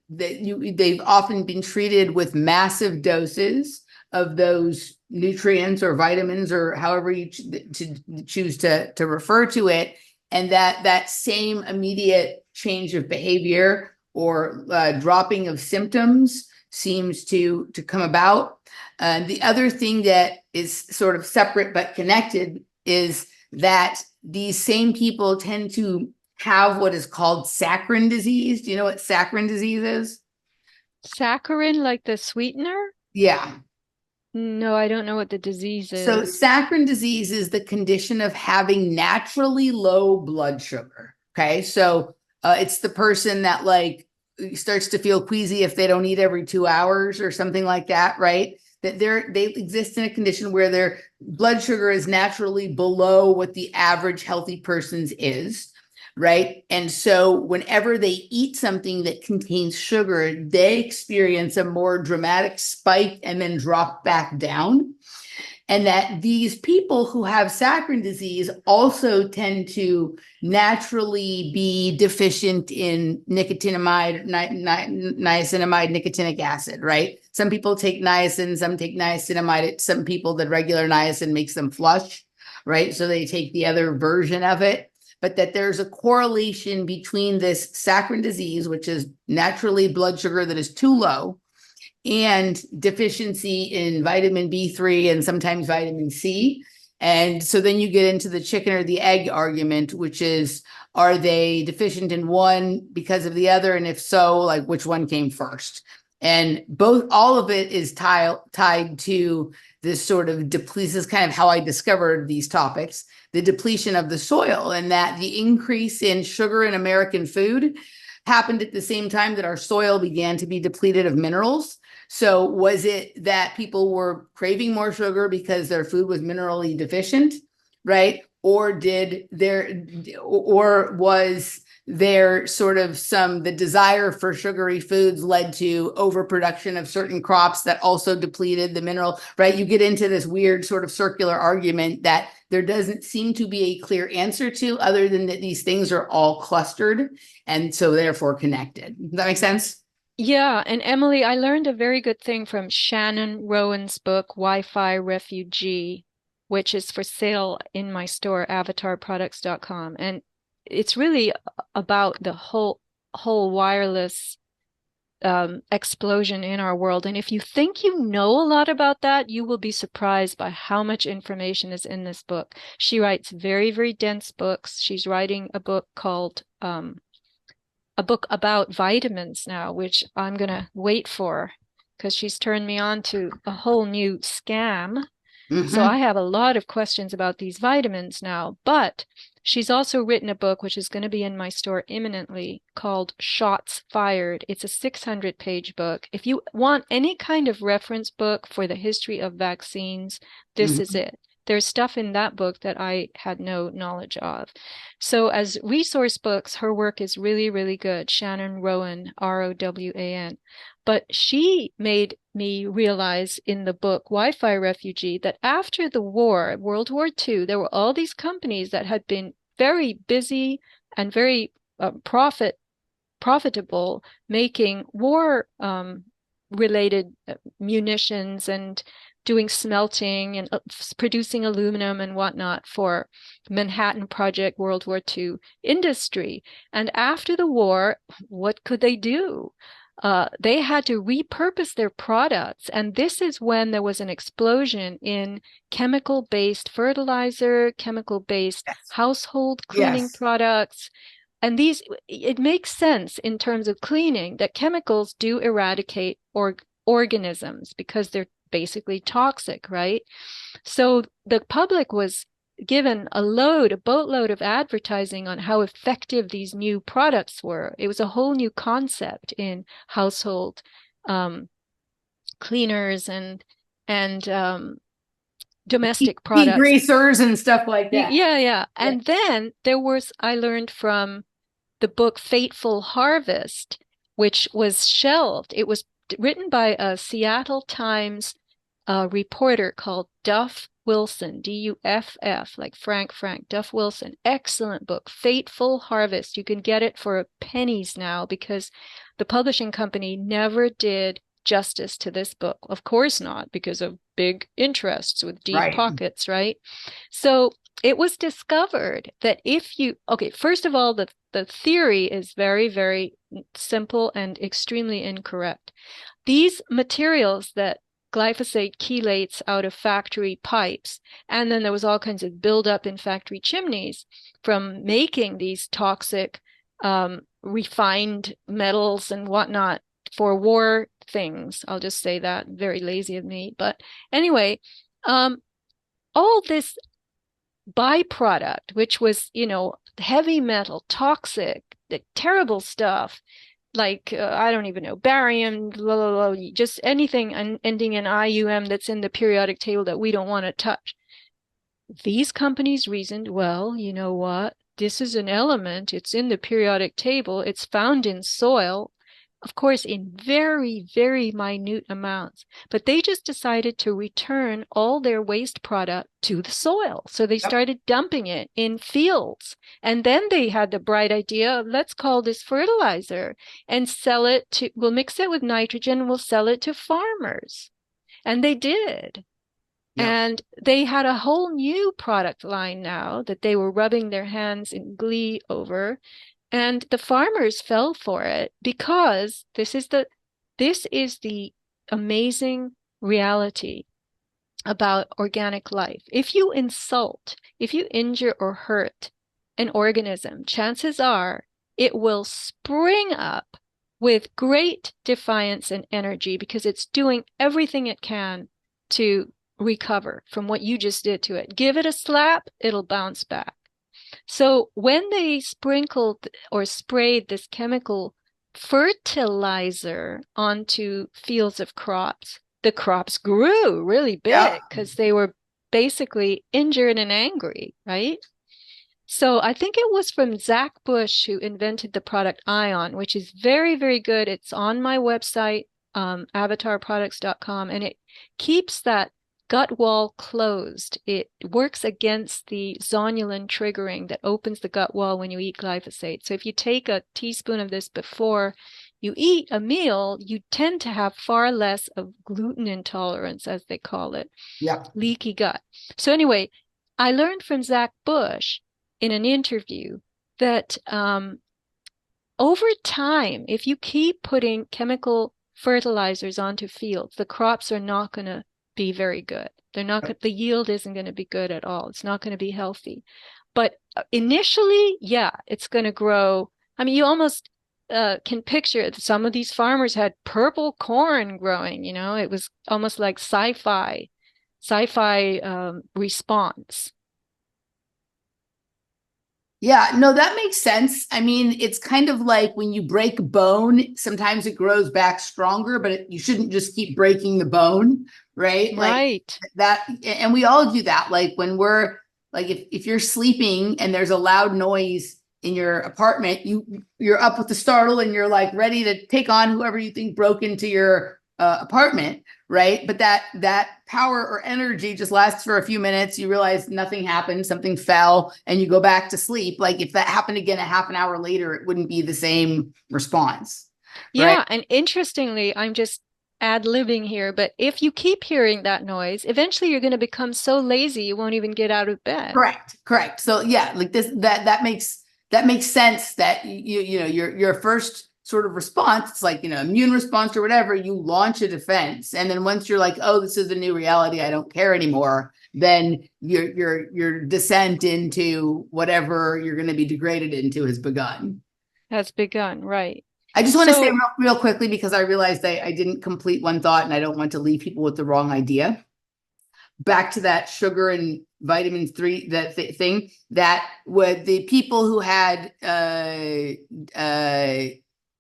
they've often been treated with massive doses of those nutrients or vitamins or however you choose to refer to it. And that same immediate change of behavior or dropping of symptoms seems to come about. The other thing that is sort of separate but connected is that these same people tend to have what is called saccharin disease. Do you know what saccharin disease is? Saccharin, like the sweetener? Yeah. No, I don't know what the disease So is. saccharin disease is the condition of having naturally low blood sugar. Okay. So it's the person that like starts to feel queasy if they don't eat every 2 hours or something like that, right? That they exist in a condition where their blood sugar is naturally below what the average healthy person's is, right? And so whenever they eat something that contains sugar, they experience a more dramatic spike and then drop back down. And that these people who have saccharin disease also tend to naturally be deficient in nicotinamide, niacinamide, nicotinic acid, right? Some people take niacin, some take niacinamide. Some people, the regular niacin makes them flush, right? So they take the other version of it. But that there's a correlation between this saccharin disease, which is naturally blood sugar that is too low, and deficiency in vitamin B3 and sometimes vitamin C. And so then you get into the chicken or the egg argument, which is, are they deficient in one because of the other? And if so, like which one came first? And all of it is tied to this sort of depletion. This is kind of how I discovered these topics, the depletion of the soil, and that the increase in sugar in American food happened at the same time that our soil began to be depleted of minerals. So was it that people were craving more sugar because their food was minerally deficient, right? Or was there sort of the desire for sugary foods led to overproduction of certain crops that also depleted the mineral, right? You get into this weird sort of circular argument that there doesn't seem to be a clear answer to, other than that these things are all clustered and so therefore connected. Does that make sense? Yeah, and Emily, I learned a very good thing from Shannon Rowan's book, Wi-Fi Refugee, which is for sale in my store, avatarproducts.com. And it's really about the whole wireless explosion in our world. And if you think you know a lot about that, you will be surprised by how much information is in this book. She writes very, very dense books. She's writing a book called a book about vitamins now, which I'm going to wait for because she's turned me on to a whole new scam. So I have a lot of questions about these vitamins now, but she's also written a book, which is going to be in my store imminently, called Shots Fired. It's a 600-page book. If you want any kind of reference book for the history of vaccines, this is it. There's stuff in that book that I had no knowledge of. So as resource books, her work is really, really good. Shannon Rowan, Rowan. But she made me realize in the book Wi-Fi Refugee that after the war, World War II, there were all these companies that had been very busy and very profitable making war related munitions and doing smelting and producing aluminum and whatnot for Manhattan Project World War II industry. And after the war, what could they do? They had to repurpose their products. And this is when there was an explosion in chemical-based fertilizer, chemical-based household cleaning products. And it makes sense in terms of cleaning that chemicals do eradicate organisms because they're basically toxic, right? So the public was given a boatload of advertising on how effective these new products were. It was a whole new concept in household cleaners and domestic products. Degreasers and stuff like that. Yeah, yeah. And then I learned from the book Fateful Harvest, which was shelved. It was written by a Seattle Times reporter called Duff Wilson, Duff, like Frank, Duff Wilson. Excellent book, Fateful Harvest. You can get it for pennies now because the publishing company never did justice to this book. Of course not, because of big interests with deep pockets, right? So it was discovered that first of all, the theory is very, very simple and extremely incorrect. These materials that glyphosate chelates out of factory pipes, and then there was all kinds of buildup in factory chimneys from making these toxic refined metals and whatnot for war things. I'll just say that, very lazy of me. But anyway, all this byproduct, which was, heavy metal, toxic, the terrible stuff, like, I don't even know, barium, blah, blah, blah, just anything ending in IUM that's in the periodic table that we don't want to touch. These companies reasoned, well, you know what? This is an element. It's in the periodic table. It's found in soil, of course, in very, very minute amounts. But they just decided to return all their waste product to the soil. So they started dumping it in fields. And then they had the bright idea of, let's call this fertilizer and we'll mix it with nitrogen, we'll sell it to farmers. And they did. And they had a whole new product line now that they were rubbing their hands in glee over. And the farmers fell for it because this is the amazing reality about organic life. If you injure or hurt an organism, chances are it will spring up with great defiance and energy because it's doing everything it can to recover from what you just did to it. Give it a slap, it'll bounce back. So when they sprinkled or sprayed this chemical fertilizer onto fields of crops, the crops grew really big because they were basically injured and angry, right? So I think it was from Zach Bush who invented the product Ion, which is very, very good. It's on my website, avatarproducts.com, and it keeps that gut wall closed. It works against the zonulin triggering that opens the gut wall when you eat glyphosate. So if you take a teaspoon of this before you eat a meal, you tend to have far less of gluten intolerance, as they call it. Leaky gut. So anyway, I learned from Zach Bush in an interview that over time, if you keep putting chemical fertilizers onto fields, the crops are not going to be very good. The yield isn't going to be good at all. It's not going to be healthy. But initially, it's going to grow. I mean, you almost can picture some of these farmers had purple corn growing, it was almost like sci-fi response. Yeah, no, that makes sense. I mean, it's kind of like when you break bone, sometimes it grows back stronger, but you shouldn't just keep breaking the bone, right? Right. Like that, and we all do that. Like when we're like, if you're sleeping and there's a loud noise in your apartment, you're up with the startle and you're like ready to take on whoever you think broke into your apartment, right? But that power or energy just lasts for a few minutes. You realize nothing happened, something fell, and you go back to sleep. Like if that happened again a half an hour later, it wouldn't be the same response. Yeah, right? and interestingly, I'm just ad-libbing here, but if you keep hearing that noise, eventually you're going to become so lazy you won't even get out of bed. Correct. So yeah, like that makes sense that your first sort of response, it's like, immune response or whatever, you launch a defense. And then once you're like, oh, this is a new reality, I don't care anymore, then your descent into whatever you're going to be degraded into has begun. Right. I just want to say real quickly, because I realized I didn't complete one thought and I don't want to leave people with the wrong idea. Back to that sugar and vitamin 3, thing that would the people who had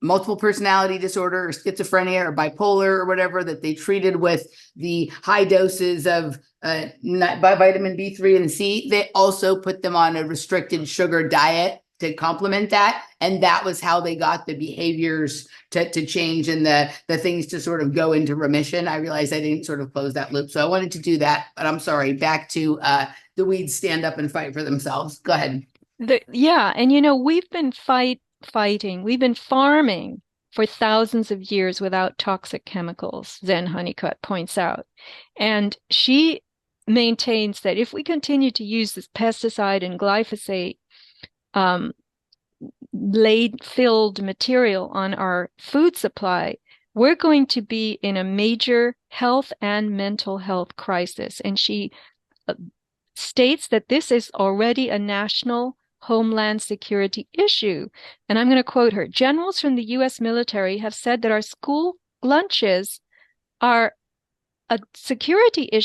multiple personality disorder or schizophrenia or bipolar or whatever, that they treated with the high doses of vitamin B3 and C, they also put them on a restricted sugar diet to complement that. And that was how they got the behaviors to change and the things to sort of go into remission. I realized I didn't sort of close that loop. So I wanted to do that, but I'm sorry, back to the weeds stand up and fight for themselves. Go ahead. Yeah, and we've been fighting, we've been farming for thousands of years without toxic chemicals, Zen Honeycutt points out. And she maintains that if we continue to use this pesticide and glyphosate filled material on our food supply, we're going to be in a major health and mental health crisis. And she states that this is already a national homeland security issue. And I'm going to quote her. Generals from the U.S. military have said that our school lunches are a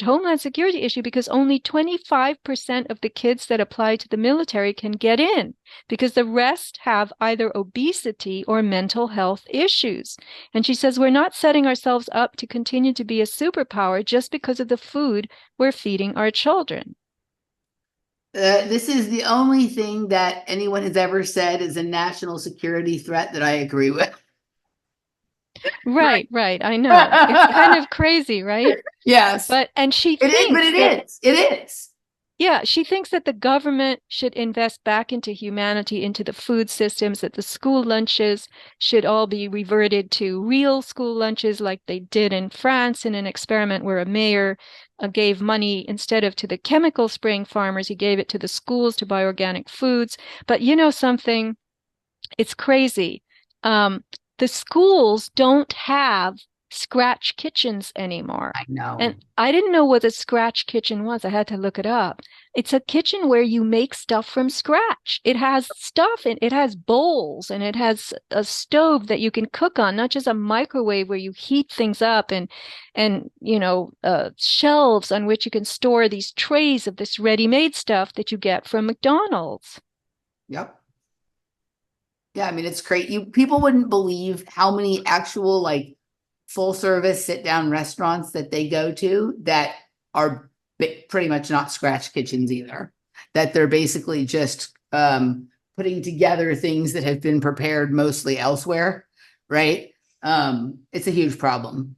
homeland security issue because only 25% of the kids that apply to the military can get in because the rest have either obesity or mental health issues. And she says, we're not setting ourselves up to continue to be a superpower just because of the food we're feeding our children. This is the only thing that anyone has ever said is a national security threat that I agree with. Right. I know. It's kind of crazy, right? Yes. But it is. Yeah, she thinks that the government should invest back into humanity, into the food systems, that the school lunches should all be reverted to real school lunches like they did in France in an experiment where a mayor gave money instead of to the chemical spraying farmers, he gave it to the schools to buy organic foods. But you know something? It's crazy. The schools don't have scratch kitchens anymore. I know. And I didn't know what a scratch kitchen was. I had to look it up. It's a kitchen where you make stuff from scratch. It has stuff and it has bowls and it has a stove that you can cook on, not just a microwave where you heat things up and shelves on which you can store these trays of this ready-made stuff that you get from McDonald's. Yep. Yeah, I mean, it's crazy. People wouldn't believe how many actual full service sit down restaurants that they go to that are pretty much not scratch kitchens either, that they're basically just putting together things that have been prepared mostly elsewhere, right? It's a huge problem.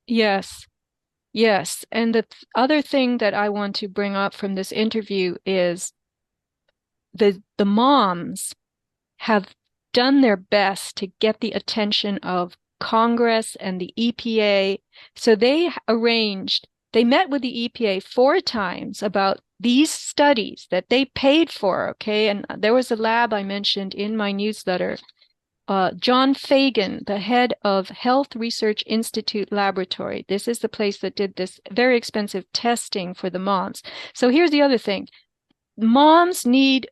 Yes. And the other thing that I want to bring up from this interview is the moms have done their best to get the attention of Congress and the EPA. So they met with the EPA 4 times about these studies that they paid for, okay? And there was a lab I mentioned in my newsletter. John Fagan, the head of Health Research Institute Laboratory. This is the place that did this very expensive testing for the moms. So here's the other thing. Moms need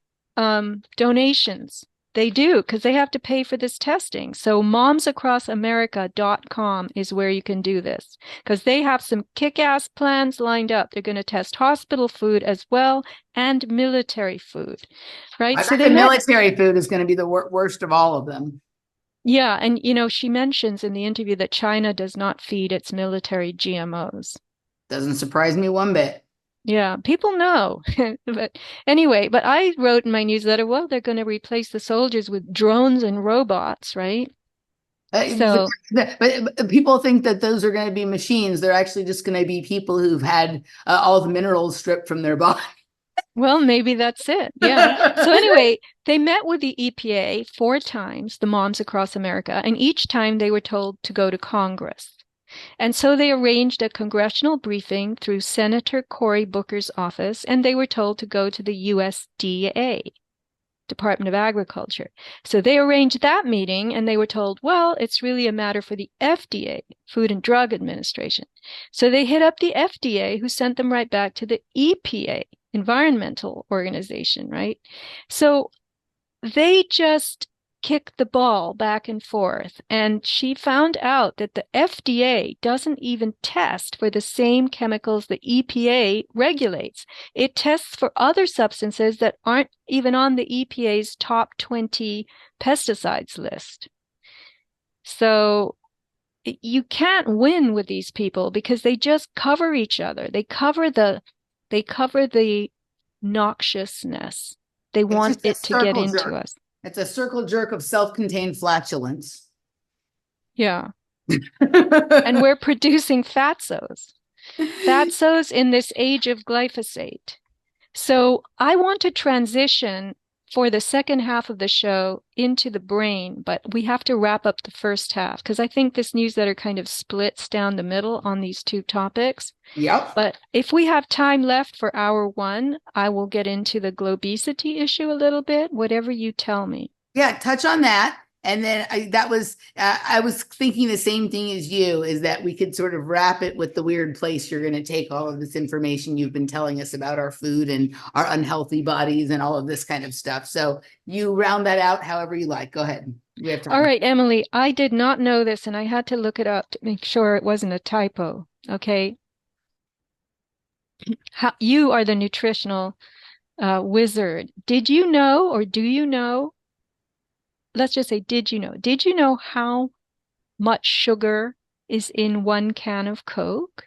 donations. They do, because they have to pay for this testing. So momsacrossamerica.com is where you can do this, because they have some kick-ass plans lined up. They're going to test hospital food as well and military food, right? I think military food is going to be the worst of all of them. Yeah, and she mentions in the interview that China does not feed its military GMOs. Doesn't surprise me one bit. Yeah, people know. But anyway, I wrote in my newsletter, well, they're going to replace the soldiers with drones and robots, right? But people think that those are going to be machines. They're actually just going to be people who've had all the minerals stripped from their body. Well, maybe that's it. Yeah. So anyway, they met with the EPA 4 times, the moms across America, and each time they were told to go to Congress. And so they arranged a congressional briefing through Senator Cory Booker's office, and they were told to go to the USDA, Department of Agriculture. So they arranged that meeting, and they were told, well, it's really a matter for the FDA, Food and Drug Administration. So they hit up the FDA, who sent them right back to the EPA, Environmental Organization, right? So they just kick the ball back and forth. And she found out that the FDA doesn't even test for the same chemicals the EPA regulates. It tests for other substances that aren't even on the EPA's top 20 pesticides list. So you can't win with these people because they just cover each other. They cover the noxiousness. They It's want just a it to get circle into jerk. us. It's a circle jerk of self-contained flatulence. Yeah. And we're producing fatsos. Fatsos in this age of glyphosate. So I want to transition for the second half of the show into the brain, but we have to wrap up the first half because I think this newsletter kind of splits down the middle on these two topics. Yep. But if we have time left for hour one, I will get into the globesity issue a little bit, whatever you tell me. Yeah, touch on that. And then I was thinking the same thing as you, is that we could sort of wrap it with the weird place you're going to take all of this information you've been telling us about our food and our unhealthy bodies and all of this kind of stuff. So you round that out however you like. Go ahead. We have time. All right, Emily, I did not know this and I had to look it up to make sure it wasn't a typo. Okay. You are the nutritional wizard. Did you know, or do you know? Let's just say, did you know? Did you know how much sugar is in one can of Coke?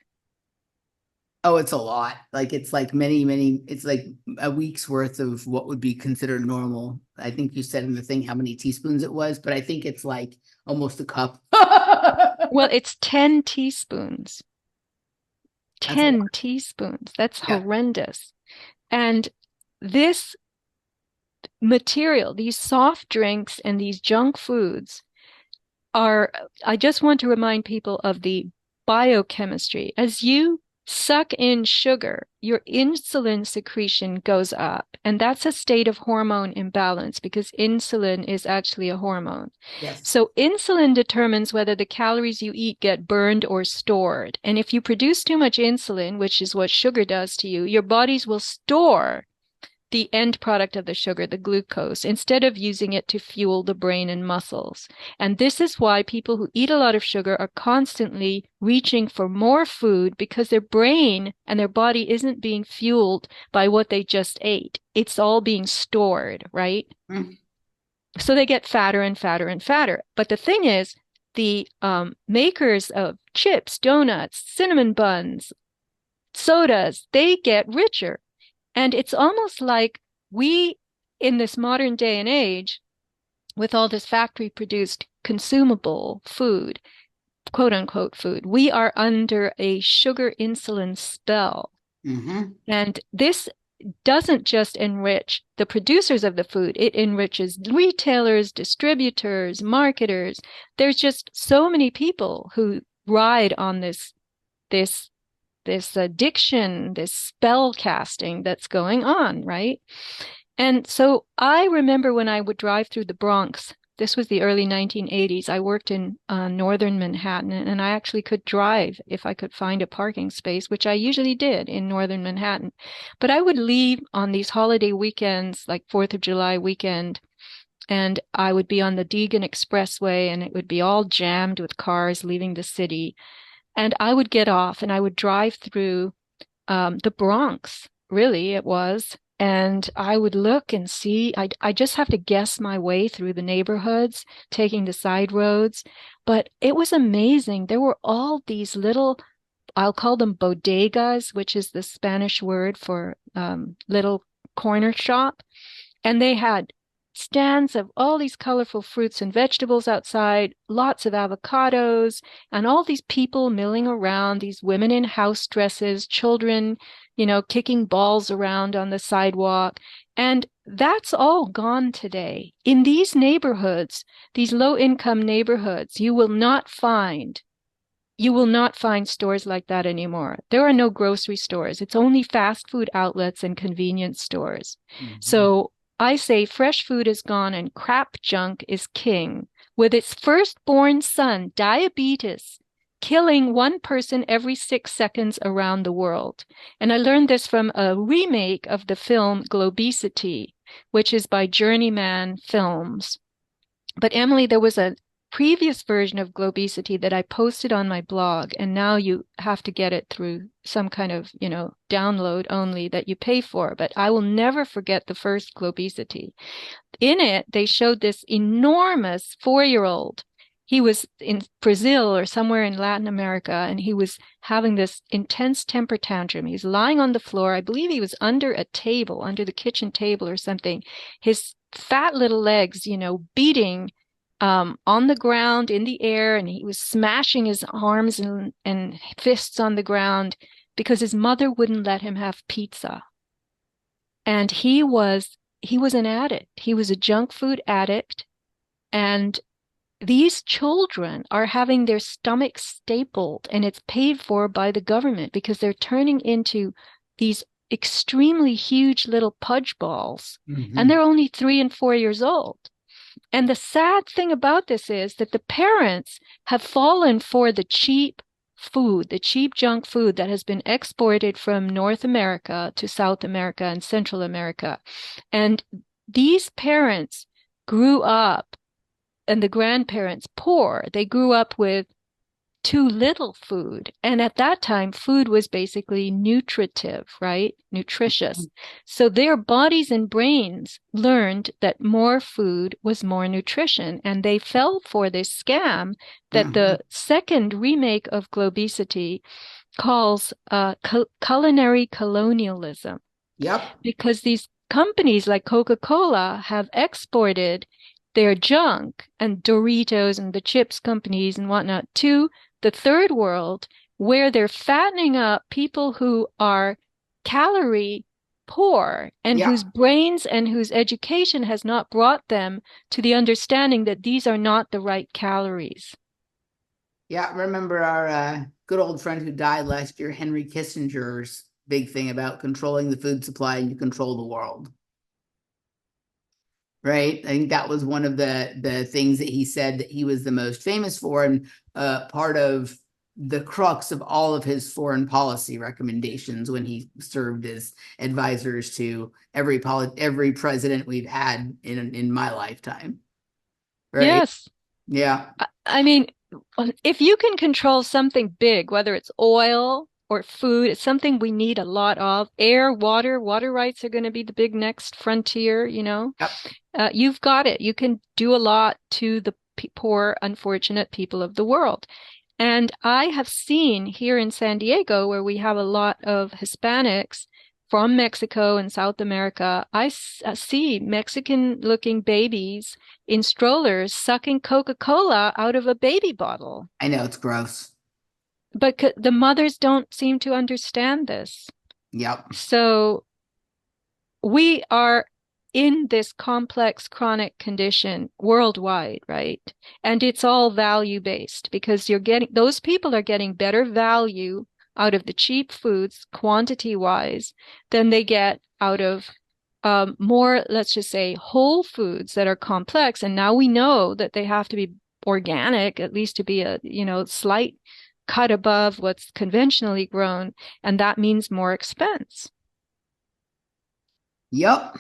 Oh, it's a lot. Like it's like it's like a week's worth of what would be considered normal. I think you said in the thing how many teaspoons it was, but I think it's like almost a cup. Well, it's 10 teaspoons. 10 teaspoons. That's horrendous. And this material, these soft drinks and these junk foods I just want to remind people of the biochemistry. As you suck in sugar, your insulin secretion goes up. And that's a state of hormone imbalance because insulin is actually a hormone. Yes. So insulin determines whether the calories you eat get burned or stored. And if you produce too much insulin, which is what sugar does to you, your bodies will store the end product of the sugar, the glucose, instead of using it to fuel the brain and muscles. And this is why people who eat a lot of sugar are constantly reaching for more food because their brain and their body isn't being fueled by what they just ate. It's all being stored, right? Mm. So they get fatter and fatter and fatter. But the thing is, the makers of chips, donuts, cinnamon buns, sodas, they get richer. And it's almost like we, in this modern day and age, with all this factory-produced consumable food, quote-unquote food, we are under a sugar insulin spell. Mm-hmm. And this doesn't just enrich the producers of the food, it enriches retailers, distributors, marketers. There's just so many people who ride on this addiction, this spell casting that's going on, right? And so I remember when I would drive through the Bronx, this was the early 1980s, I worked in northern Manhattan, and I actually could drive if I could find a parking space, which I usually did in northern Manhattan. But I would leave on these holiday weekends, like 4th of July weekend, and I would be on the Deegan Expressway, and it would be all jammed with cars leaving the city. And I would get off and I would drive through the Bronx, really it was. And I would look and see, I just have to guess my way through the neighborhoods, taking the side roads. But it was amazing. There were all these little, I'll call them bodegas, which is the Spanish word for little corner shop. And they had stands of all these colorful fruits and vegetables outside, lots of avocados, and all these people milling around, these women in house dresses, children, kicking balls around on the sidewalk. And that's all gone today. In these neighborhoods, these low-income neighborhoods, you will not find stores like that anymore. There are no grocery stores. It's only fast food outlets and convenience stores. Mm-hmm. So I say fresh food is gone and crap junk is king, with its firstborn son, diabetes, killing one person every 6 seconds around the world. And I learned this from a remake of the film Globesity, which is by Journeyman Films. But Emily, there was a previous version of Globesity that I posted on my blog, and now you have to get it through some kind of, download only that you pay for. But I will never forget the first Globesity. In it, they showed this enormous 4-year-old. He was in Brazil or somewhere in Latin America, and he was having this intense temper tantrum. He was lying on the floor. I believe he was under a table, under the kitchen table or something. His fat little legs, beating on the ground in the air, and he was smashing his arms and fists on the ground because his mother wouldn't let him have pizza. And he was an addict. He was a junk food addict. And these children are having their stomachs stapled, and it's paid for by the government because they're turning into these extremely huge little pudge balls. Mm-hmm. And they're only 3 and 4 years old. And the sad thing about this is that the parents have fallen for the cheap food, the cheap junk food that has been exported from North America to South America and Central America. And these parents grew up, and the grandparents poor. They grew up with too little food. And at that time, food was basically nutritive, right? Nutritious. So their bodies and brains learned that more food was more nutrition. And they fell for this scam that the second remake of Globesity calls culinary colonialism. Yep. Because these companies like Coca-Cola have exported their junk and Doritos and the chips companies and whatnot to the third world, where they're fattening up people who are calorie poor and whose brains and whose education has not brought them to the understanding that these are not the right calories. Yeah, remember our good old friend who died last year, Henry Kissinger's big thing about controlling the food supply and you control the world. Right? I think that was one of the things that he said that he was the most famous for, and part of the crux of all of his foreign policy recommendations when he served as advisors to every president we've had in my lifetime. Right? Yes. Yeah. I mean, if you can control something big, whether it's oil or food, it's something we need a lot of. Air, water rights are going to be the big next frontier, Yep. You've got it. You can do a lot to the poor, unfortunate people of the world. And I have seen here in San Diego, where we have a lot of Hispanics from Mexico and South America, I see Mexican-looking babies in strollers sucking Coca-Cola out of a baby bottle. I know, it's gross. But the mothers don't seem to understand this. Yep. So we are in this complex chronic condition worldwide, right? And it's all value-based because those people are getting better value out of the cheap foods quantity-wise than they get out of more, let's just say, whole foods that are complex. And now we know that they have to be organic, at least to be a, slight cut above what's conventionally grown. And that means more expense. Yep.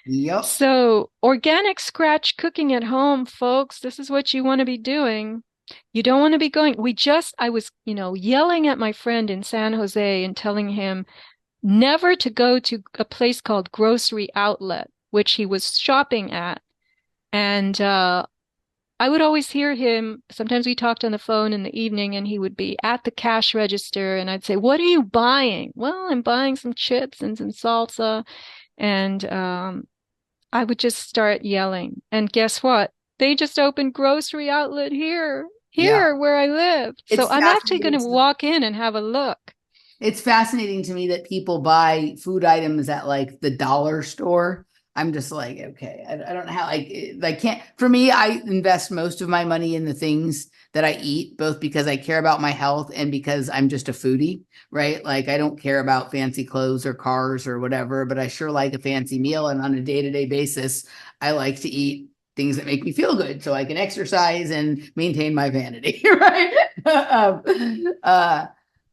Yep. So organic scratch cooking at home, folks, this is what you want to be doing. You don't want to be going. I was, yelling at my friend in San Jose and telling him never to go to a place called Grocery Outlet, which he was shopping at. And I would always hear him. Sometimes we talked on the phone in the evening and he would be at the cash register and I'd say, "What are you buying?" "Well, I'm buying some chips and some salsa." And I would just start yelling. And guess what? They just opened Grocery Outlet here where I live. So I'm actually going to walk in and have a look. It's fascinating to me that people buy food items at like the dollar store. I'm just like, okay, I don't know how, I can't, for me, I invest most of my money in the things that I eat, both because I care about my health and because I'm just a foodie, right? Like I don't care about fancy clothes or cars or whatever, but I sure like a fancy meal. And on a day-to-day basis, I like to eat things that make me feel good so I can exercise and maintain my vanity, right?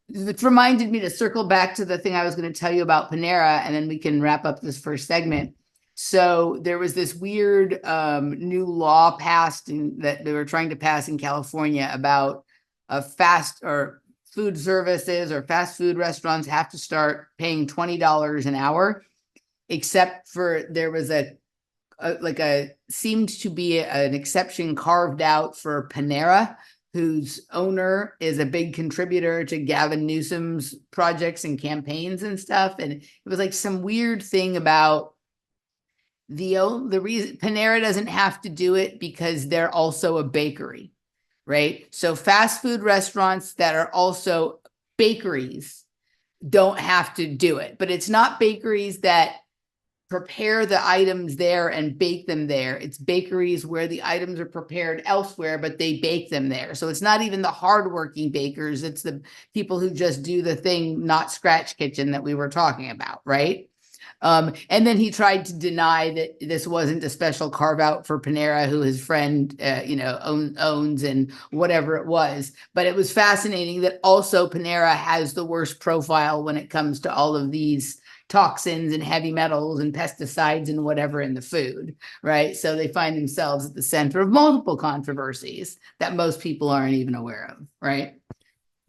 It reminded me to circle back to the thing I was going to tell you about Panera, and then we can wrap up this first segment. So there was this weird new law passed that they were trying to pass in California about fast or food services or fast food restaurants have to start paying $20 an hour, except for there was seemed to be an exception carved out for Panera, whose owner is a big contributor to Gavin Newsom's projects and campaigns and stuff. And it was like some weird thing about the reason Panera doesn't have to do it because they're also a bakery, right? So fast food restaurants that are also bakeries don't have to do it, but it's not bakeries that prepare the items there and bake them there. It's bakeries where the items are prepared elsewhere, but they bake them there. So it's not even the hardworking bakers. It's the people who just do the thing, not scratch kitchen that we were talking about, right? And then he tried to deny that this wasn't a special carve out for Panera, who his friend, owns and whatever it was. But it was fascinating that also Panera has the worst profile when it comes to all of these toxins and heavy metals and pesticides and whatever in the food, right? So they find themselves at the center of multiple controversies that most people aren't even aware of, right?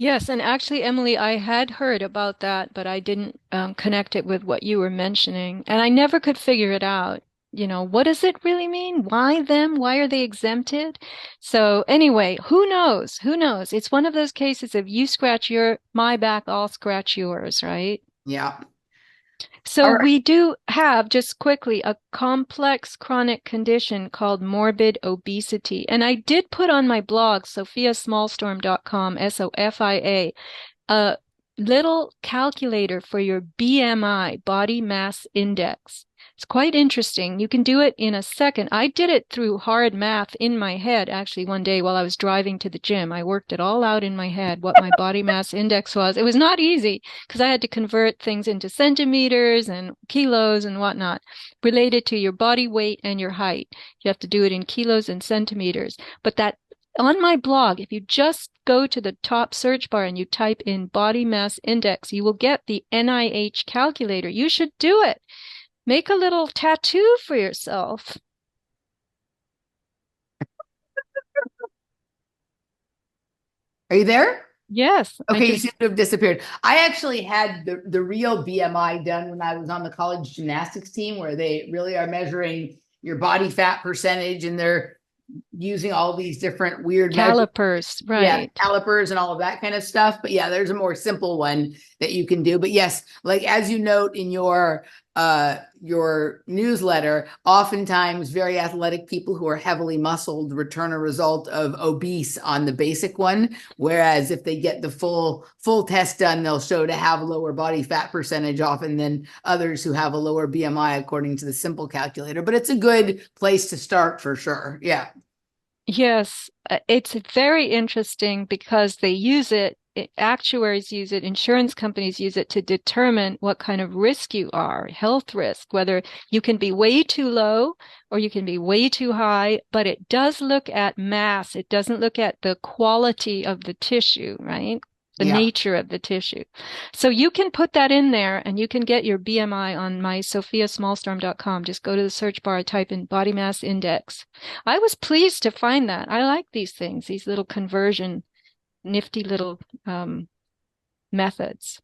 Yes, and actually, Emily, I had heard about that, but I didn't connect it with what you were mentioning, and I never could figure it out. What does it really mean? Why them? Why are they exempted? So anyway, who knows? Who knows? It's one of those cases of you scratch my back, I'll scratch yours, right? Yeah. So All right. we do have, just quickly, a complex chronic condition called morbid obesity. And I did put on my blog, sofiasmallstorm.com, SOFIA, a little calculator for your BMI, body mass index. It's quite interesting. You can do it in a second. I did it through hard math in my head, actually, one day while I was driving to the gym. I worked it all out in my head, what my body mass index was. It was not easy because I had to convert things into centimeters and kilos and whatnot related to your body weight and your height. You have to do it in kilos and centimeters. But that on my blog, if you just go to the top search bar and you type in body mass index, you will get the NIH calculator. You should do it. Make a little tattoo for yourself. Are you there? Yes, Okay, you seem to have disappeared. I actually had the real BMI done when I was on the college gymnastics team, where they really are measuring your body fat percentage, and they're using all these different weird calipers, right? Yeah, calipers and all of that kind of stuff. But yeah, there's a more simple one that you can do. But yes, like as you note in your newsletter, oftentimes very athletic people who are heavily muscled return a result of obese on the basic one. Whereas if they get the full test done, they'll show to have lower body fat percentage often than others who have a lower BMI according to the simple calculator. But it's a good place to start for sure. Yeah. Yes, it's very interesting because they use it, actuaries use it, insurance companies use it to determine what kind of risk you are, health risk, whether you can be way too low or you can be way too high, but it does look at mass. It doesn't look at the quality of the tissue, right? The nature of the tissue. So you can put that in there and you can get your BMI on my sofiasmallstorm.com. Just go to the search bar, type in body mass index. I was pleased to find that. I like these things, these little conversion, nifty little methods.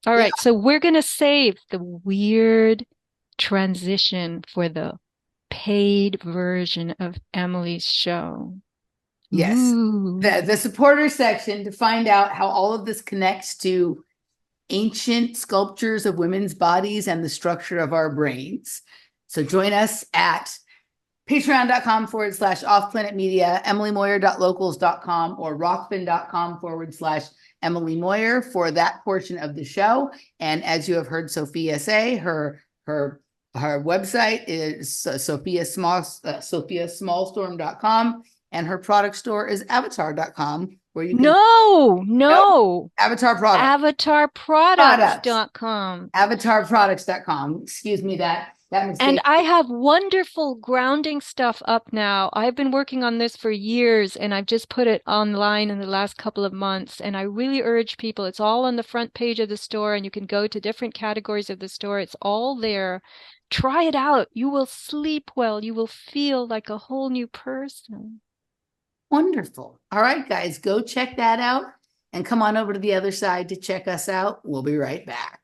All right, so we're going to save the weird transition for the paid version of Emily's show. Yes. The supporter section to find out how all of this connects to ancient sculptures of women's bodies and the structure of our brains. So join us at patreon.com/offplanetmedia, emilymoyer.locals.com, or rockfin.com/Emily Moyer for that portion of the show. And as you have heard Sofia say, her website is sofiasmallstorm.com. And her product store is avatar.com, where you can Avatar Products. Avatarproducts.com. Avatarproducts.com. Excuse me that. That makes And me I have wonderful grounding stuff up now. I've been working on this for years and I've just put it online in the last couple of months. And I really urge people, it's all on the front page of the store and you can go to different categories of the store. It's all there. Try it out. You will sleep well. You will feel like a whole new person. wonderful. All right, guys, go check that out and come on over to the other side to check us out. We'll be right back.